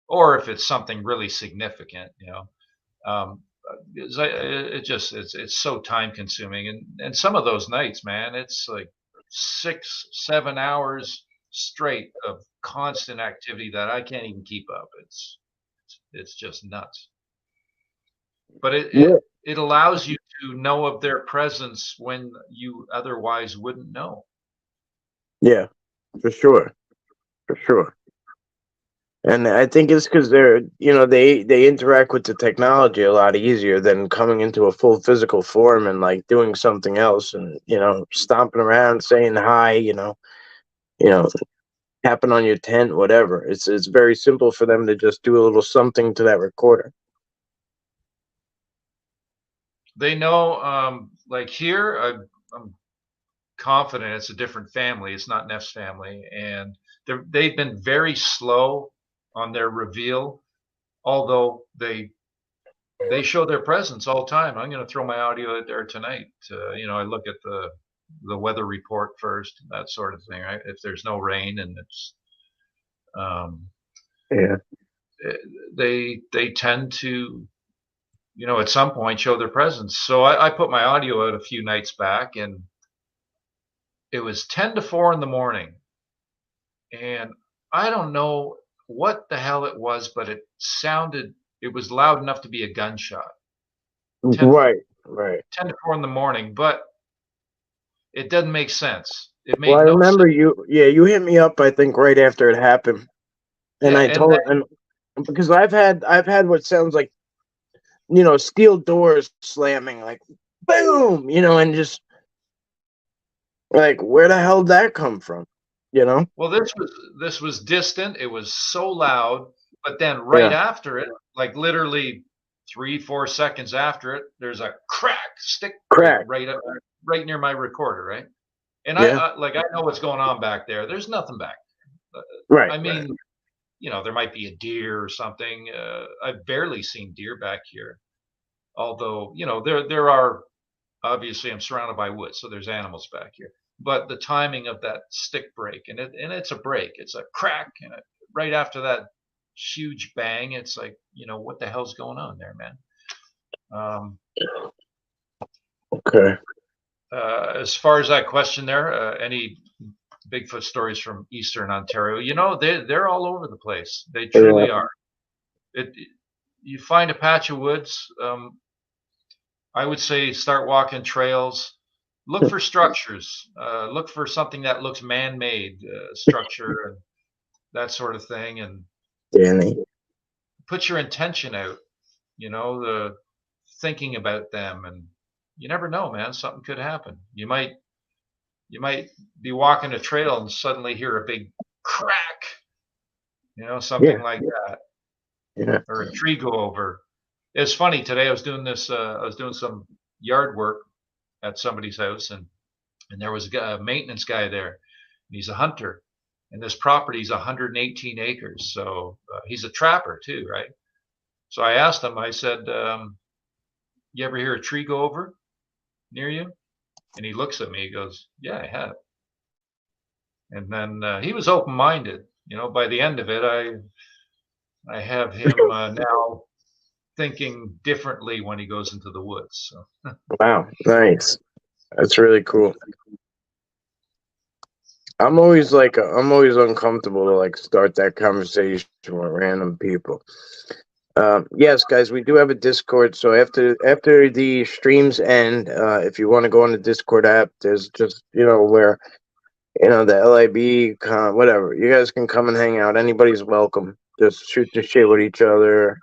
or if it's something really significant. Um, it's so time consuming, and some of those nights, man, it's like 6, 7 hours straight of constant activity that I can't even keep up. It's just nuts. But Yeah, it allows you to know of their presence when you otherwise wouldn't know. yeah, for sure, for sure. And I think it's because they interact with the technology a lot easier than coming into a full physical form and like doing something else, and stomping around, saying hi, you know, tapping on your tent, whatever. It's very simple for them to just do a little something to that recorder. They know, like here, I'm confident it's a different family. It's not Neff's family, and they've been very slow on their reveal. Although they show their presence all the time. I'm going to throw my audio out there tonight. I look at the weather report first, that sort of thing, right? If there's no rain and it's um, Yeah, they tend to at some point show their presence. So I put my audio out a few nights back, and it was 10 to 4 in the morning, and I don't know what the hell it was, but it was loud enough to be a gunshot. 10 right, right. 10 to 4 in the morning, but it doesn't make sense. It Well, I made no remember sense. you hit me up, I think, right after it happened, and Yeah, I and told, and because I've had what sounds like steel doors slamming, like boom, and just like, where the hell did that come from? You know? well, this was distant. It was so loud, but then right Yeah. after it, like literally 3, 4 seconds after it, there's a crack stick break Crack. right near my recorder, right? And Yeah. I know what's going on back there. There's nothing back there. Right. I Right. mean, there might be a deer or something. I've barely seen deer back here. Although, there are obviously I'm surrounded by woods, so there's animals back here. But the timing of that stick break, and it's a break, it's a crack, and right after that huge bang, it's like, what the hell's going on there, man? Um, Okay. as far as that question there, any Bigfoot stories from Eastern Ontario? They're all over the place. They Yeah. truly are. It You find a patch of woods. I would say start walking trails. Look for structures. Look for something that looks man-made, structure and that sort of thing, and Danny. put your intention out. The thinking about them, and you never know, man. Something could happen. You might be walking a trail and suddenly hear a big crack. Something Yeah. like that, Yeah. or a tree go over. It's funny today. I was doing this. I was doing some yard work at somebody's house, and there was a maintenance guy there. And he's a hunter, and this property is 118 acres. So he's a trapper too, right? So I asked him. I said, You ever hear a tree go over near you? And he looks at me. He goes, "Yeah, I have." And then he was open-minded. By the end of it, I have him now thinking differently when he goes into the woods. So. Wow, nice. That's really cool. I'm always uncomfortable to like start that conversation with random people. Yes, guys, we do have a Discord. So after the streams end, if you want to go on the Discord app, there's just where the LIB whatever. You guys can come and hang out. Anybody's welcome. Just shoot the shit with each other.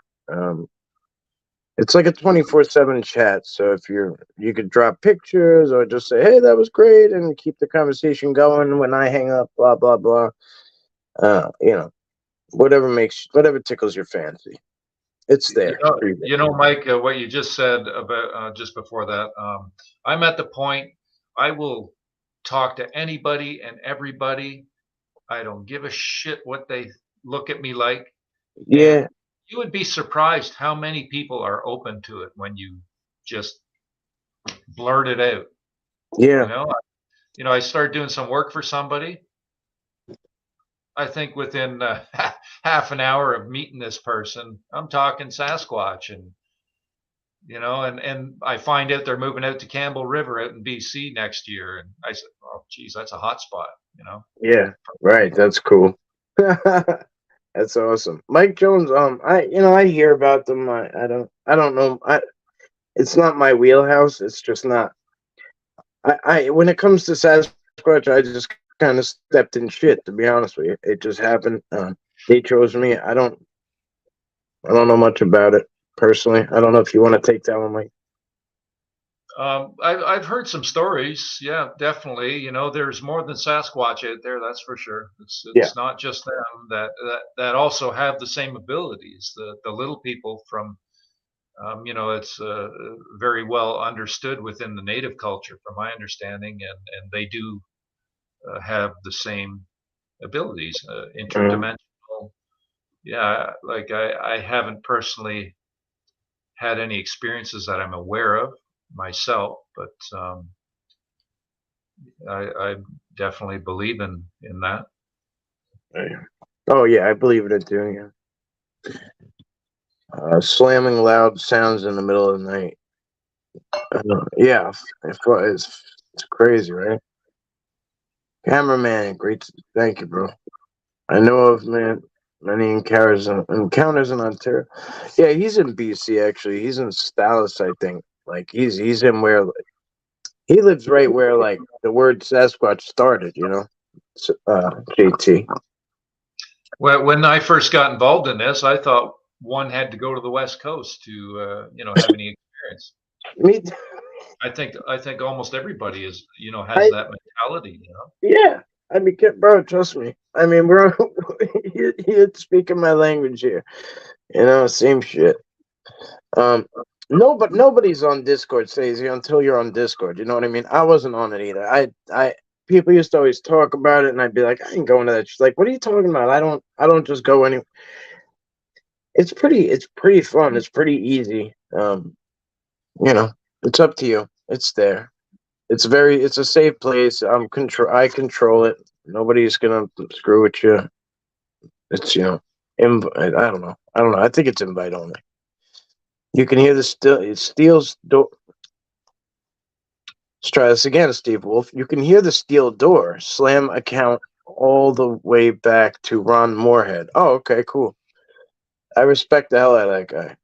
It's like a 24/7 chat. So if you could drop pictures or just say, "Hey, that was great," and keep the conversation going when I hang up. Blah blah blah. Whatever tickles your fancy. It's there. Mike, what you just said about just before that, I'm at the point I will talk to anybody and everybody. I don't give a shit what they look at me like. Yeah. And you would be surprised how many people are open to it when you just blurt it out. Yeah. I started doing some work for somebody. I think within half an hour of meeting this person, I'm talking Sasquatch, and and I find out they're moving out to Campbell River out in BC next year, and I said, "Oh, geez, that's a hot spot." Yeah, right. That's cool. That's awesome. Mike Jones. I hear about them. I don't know. It's not my wheelhouse. It's just not. When it comes to Sasquatch, I just kind of stepped in shit. To be honest with you, it just happened. They chose me. I don't know much about it personally. I don't know if you want to take that one, Mike. I've heard some stories. Yeah, definitely. There's more than Sasquatch out there. That's for sure. It's not just them that also have the same abilities. The little people from, it's very well understood within the native culture, from my understanding, and they do have the same abilities, interdimensional. Yeah, like I haven't personally had any experiences that I'm aware of myself, but I definitely believe in that. Oh yeah, I believe in it too. Yeah. Slamming loud sounds in the middle of the night. Yeah, it's crazy, right? Cameraman, great. Thank you, bro. I know of many encounters in Ontario. Yeah, he's in BC actually. He's in Dallas, I think. Like he's in where he lives right where like the word Sasquatch started. JT. Well, when I first got involved in this, I thought one had to go to the West Coast to have any experience. Me. I think almost everybody has that mentality. Yeah. I mean, bro, trust me. I mean, bro, you're speaking my language here. Same shit. No, but nobody's on Discord, Stacey, until you're on Discord. You know what I mean? I wasn't on it either. People used to always talk about it, and I'd be like, I ain't going to that. She's like, what are you talking about? I don't just go anywhere. It's pretty fun. It's pretty easy. It's up to you. It's there. It's a safe place. I control it. Nobody's gonna screw with you. It's I don't know. I think it's invite only. You can hear the steel's door. Let's try this again, Steve Wolf. You can hear the steel door slam account all the way back to Ron Moorhead. Oh, okay, cool. I respect the hell out of that guy.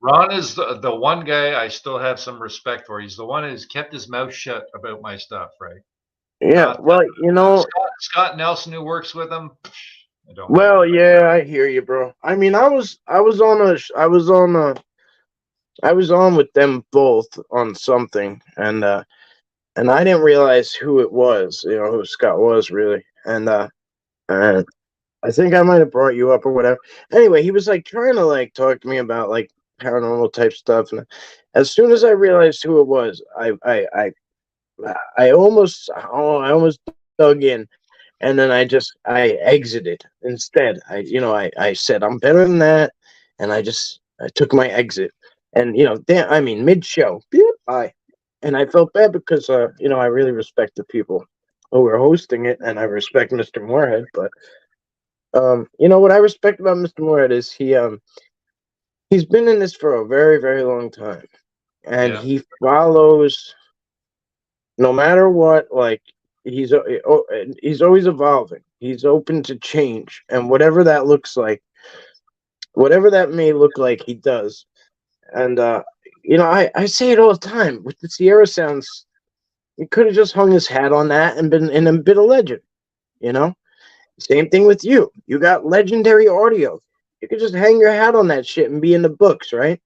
Ron is the one guy I still have some respect for. He's the one who's kept his mouth shut about my stuff, right? Yeah, Scott Nelson, who works with him. Yeah, I hear you, bro. I mean, I was on with them both on something, and I didn't realize who it was. Who Scott was really, and I think I might have brought you up or whatever. Anyway, he was like trying to like talk to me about like paranormal type stuff, and as soon as I realized who it was, I almost dug in, and then I exited instead. I said I'm better than that, and I took my exit. And damn, I mean, mid-show, bye. And I felt bad because I really respect the people who were hosting it, and I respect Mr. Moorhead. But what I respect about Mr. Moorhead is he's been in this for a very, very long time, and Yeah. he follows no matter what. Like he's always evolving. He's open to change, and whatever that looks like, whatever that may look like, he does. And I say it all the time with the Sierra Sounds. He could have just hung his hat on that and been a legend. You know, same thing with you. You got legendary audio. You could just hang your hat on that shit and be in the books, right?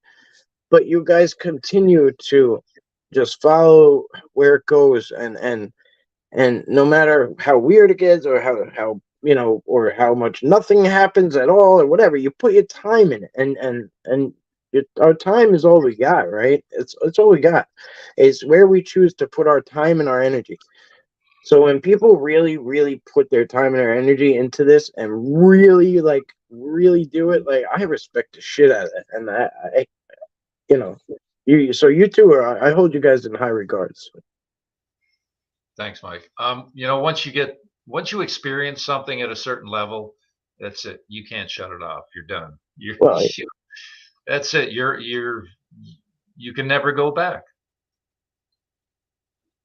But you guys continue to just follow where it goes, and no matter how weird it gets, or how or how much nothing happens at all, or whatever, you put your time in it, and our time is all we got, right? It's all we got. It's where we choose to put our time and our energy. So when people really, really put their time and their energy into this and really do it, like, I respect the shit out of it. And I you two I hold you guys in high regards. Thanks, Mike. Once you experience something at a certain level, that's it. You can't shut it off. You're done. Well, That's it. You can never go back.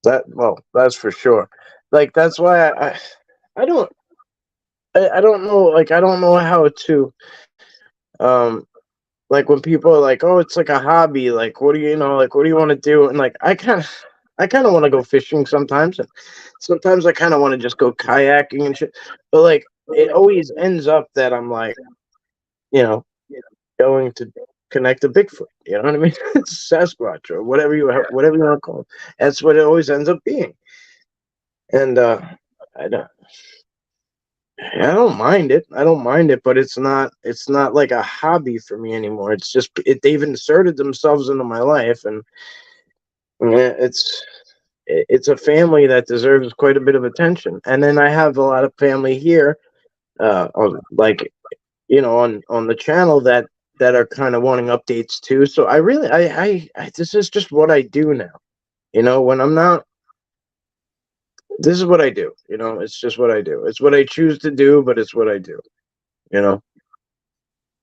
that's for sure. Like, that's why I don't I don't know, like, I don't know how to like, when people are like, oh, it's like a hobby, like, what do you want to do? And like, I kind of want to go fishing sometimes, and sometimes I kind of want to just go kayaking and shit. But like, it always ends up that I'm like, you know, going to connect to Bigfoot. You know what I mean? Sasquatch, or whatever you want to call it. That's what it always ends up being. And I don't. I don't mind it. I don't mind it, but it's not. It's not like a hobby for me anymore. It's just they've inserted themselves into my life, and it's a family that deserves quite a bit of attention. And then I have a lot of family here, like, on the channel that are kind of wanting updates too. So I really, this is just what I do now. When I'm not, this is what I do. It's just what I do. It's what I choose to do, but it's what I do.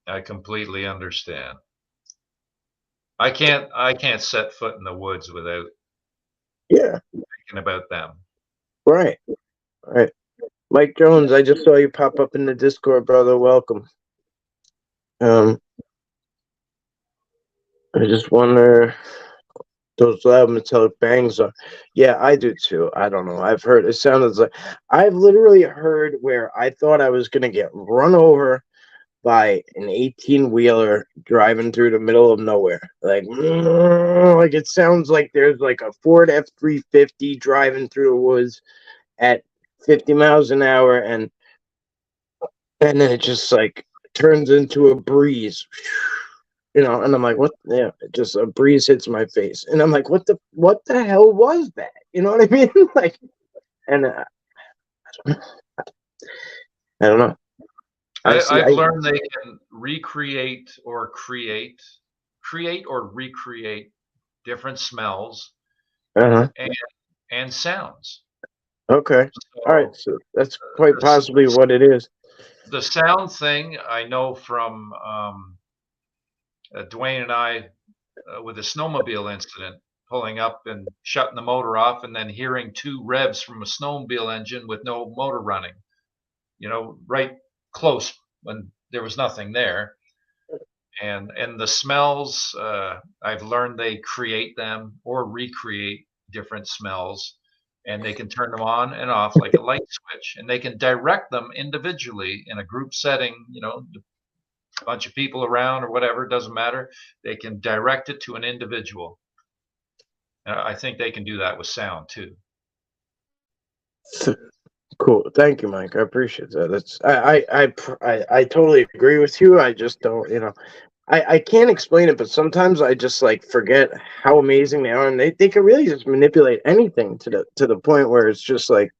I completely understand. I can't set foot in the woods without Yeah. thinking about them. Right. Right. Mike Jones, I just saw you pop up in the Discord, brother. Welcome. I just wonder, those loud metallic bangs are. Yeah, I do too. I don't know. I've heard, it sounded like, I've literally heard where I thought I was gonna get run over by an 18-wheeler driving through the middle of nowhere. Like it sounds like there's like a Ford F-350 driving through the woods at 50 miles an hour, and then it just like turns into a breeze. And I'm like, what? Yeah, just a breeze hits my face, and I'm like, what the hell was that? You know what I mean? Like, and I don't know. I've learned they can recreate or create or recreate different smells Uh-huh. and sounds. Okay. So, All right. So that's quite possibly what it is. The sound thing I know from Dwayne and I, with a snowmobile incident, pulling up and shutting the motor off, and then hearing two revs from a snowmobile engine with no motor running. Right close when there was nothing there. And the smells, I've learned they create them or recreate different smells, and they can turn them on and off like a light switch, and they can direct them individually in a group setting. A bunch of people around or whatever, it doesn't matter. They can direct it to an individual. I think they can do that with sound too. Cool. Thank you, Mike. I appreciate that. I totally agree with you. I just don't, I can't explain it, but sometimes I just like forget how amazing they are, and they can really just manipulate anything to the point where it's just like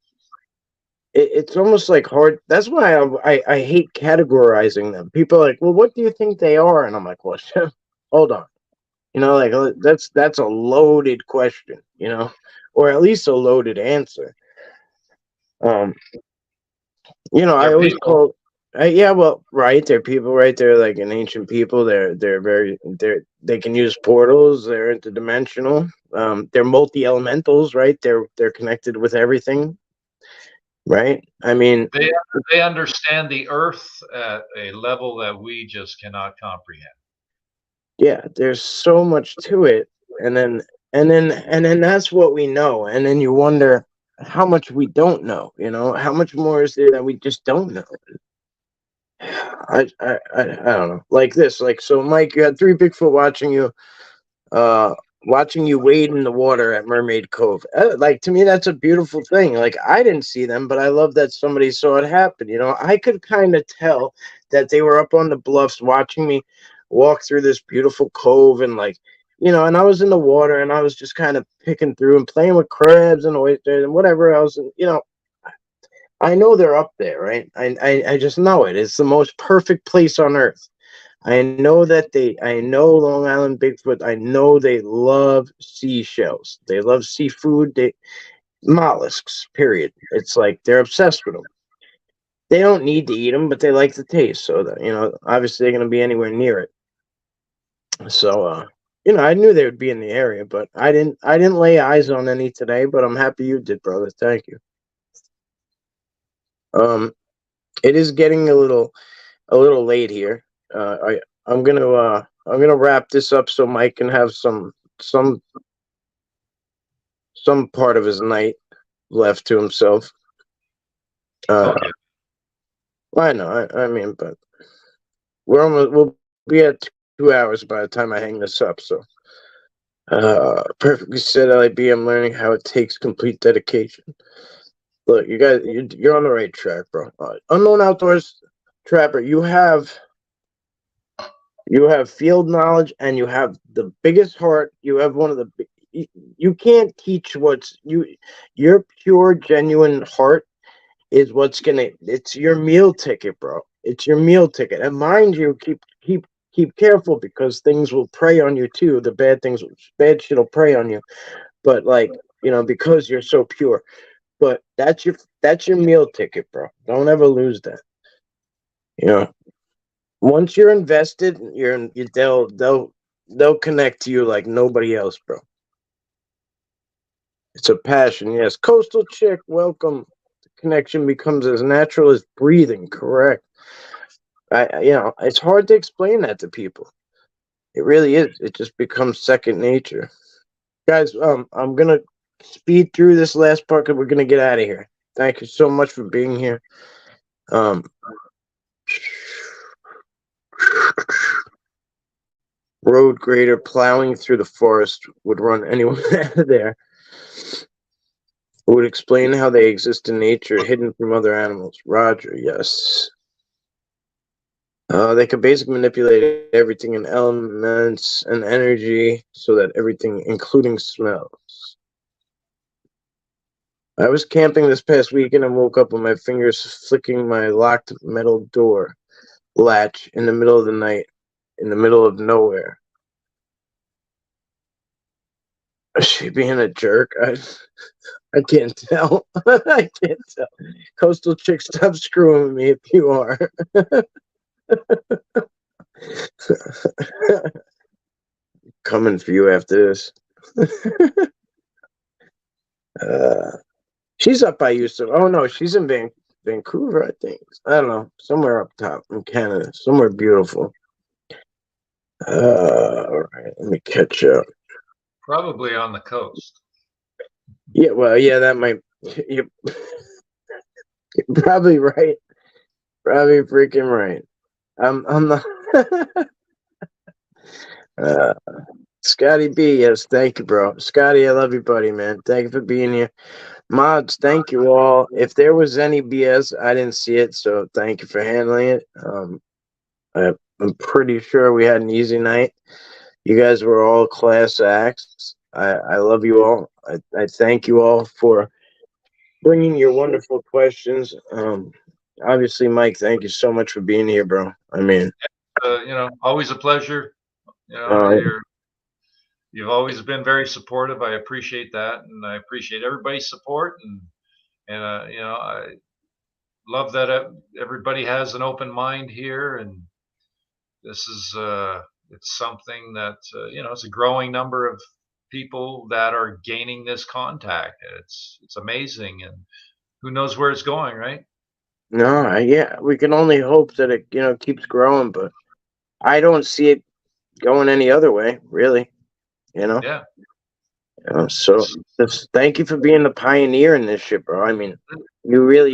it's almost like hard. That's why I hate categorizing them. People are like, well, what do you think they are? And I'm like, well, hold on. You know, like that's a loaded question, you know, or at least a loaded answer. Um, you know, I They're always people. call, yeah, well, right, they're people, right? They're like an ancient people. They can use portals. They're interdimensional. They're multi elementals, right? They're connected with everything, right? I mean, They they understand the earth at a level that we just cannot comprehend. yeah, there's so much to it, and then that's what we know, and then you wonder how much we don't know. You know, how much more is there that we just don't know? I don't know. Like this, like so, Mike, you had three Bigfoot uh, watching you wade in the water at Mermaid Cove. Like to me, that's a beautiful thing. Like I didn't see them, but I love that somebody saw it happen. You know, I could kind of tell that they were up on the bluffs watching me walk through this beautiful cove, and like, you know, and I was in the water and I was just kind of picking through and playing with crabs and oysters and whatever else, and you know. I know they're up there, right? I just know it. It's the most perfect place on earth. I know Long Island Bigfoot. I know they love seashells. They love seafood. Mollusks, period. It's like they're obsessed with them. They don't need to eat them, but they like the taste. So that, you know, obviously they're going to be anywhere near it. So, you know, I knew they would be in the area, but I didn't lay eyes on any today, but I'm happy you did, brother. Thank you. Um, it is getting a little late here. I'm gonna wrap this up so Mike can have some some part of his night left to himself. Uh, Told you. I know. I mean, but we'll be at 2 hours by the time I hang this up. So, perfectly said, LIB. I'm learning how it takes complete dedication. Look, you guys, you're on the right track, bro. Unknown Outdoors Trapper, you have field knowledge and you have the biggest heart. You have one of the you can't teach your pure genuine heart is what's gonna it's your meal ticket, bro. It's your meal ticket. And mind you, keep careful because things will prey on you too. The bad shit will prey on you. But like, you know, because you're so pure. But that's your meal ticket, bro. Don't ever lose that. You know, once you're invested, they'll connect to you like nobody else, bro. It's a passion, yes. Coastal chick, welcome. The connection becomes as natural as breathing. Correct. You know, it's hard to explain that to people. It really is. It just becomes second nature, guys. I'm gonna speed through this last part because we're gonna get out of here. Thank you so much for being here. Um, road grader plowing through the forest would run anyone out of there. Would explain how they exist in nature, hidden from other animals. Roger, yes. They could basically manipulate everything in elements and energy so that everything, including smells. I was camping this past weekend and woke up with my fingers flicking my locked metal door latch in the middle of the night, in the middle of nowhere. Is she being a jerk? I can't tell. I can't tell. Coastal chick, stop screwing with me if you are. Coming for you after this. uh, she's up by you, so oh no, she's in Vancouver, I think. I don't know, somewhere up top in Canada, somewhere beautiful. All right, let me catch up. Probably on the coast. Yeah, well, yeah, that might. You're probably right. Probably freaking right. I'm not. uh, Scotty B, yes, thank you, bro. Scotty, I love you, buddy, man. Thank you for being here. Mods, thank you all. If there was any BS, I didn't see it, so thank you for handling it. I'm pretty sure we had an easy night. You guys were all class acts. I love you all. I thank you all for bringing your wonderful questions. Obviously, Mike, thank you so much for being here, bro. I mean, You know, always a pleasure. You know, uh, you're you've always been very supportive. I appreciate that, and I appreciate everybody's support, and I love that everybody has an open mind here, and this is it's something that it's a growing number of people that are gaining this contact. It's amazing, and who knows where it's going, right? No, yeah, we can only hope that it keeps growing, but I don't see it going any other way, really. Yeah. So just thank you for being the pioneer in this shit, bro. I mean, you really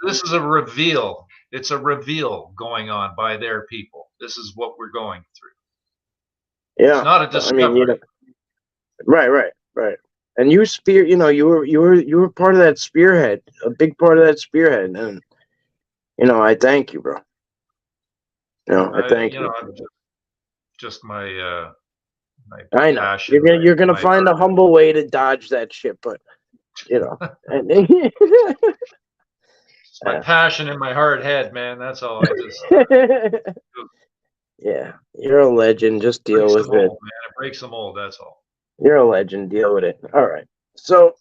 this is a reveal. It's a reveal going on by their people. This is what we're going through. Yeah. It's not a discovery. Right. And you you were part of that spearhead, a big part of that spearhead, and I thank you, bro. I thank you. Just my I know passion. you're gonna find a humble way to dodge that shit, but and it's my passion and my hard head, man. That's all. I just yeah, you're a legend. Just deal with it, man. It breaks the mold. That's all. You're a legend. Deal with it. All right. So,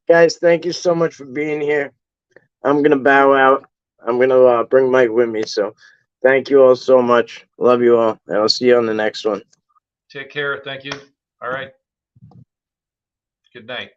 guys, thank you so much for being here. I'm gonna bow out. I'm gonna bring Mike with me. So, thank you all so much. Love you all, and I'll see you on the next one. Take care. Thank you. All right. Good night.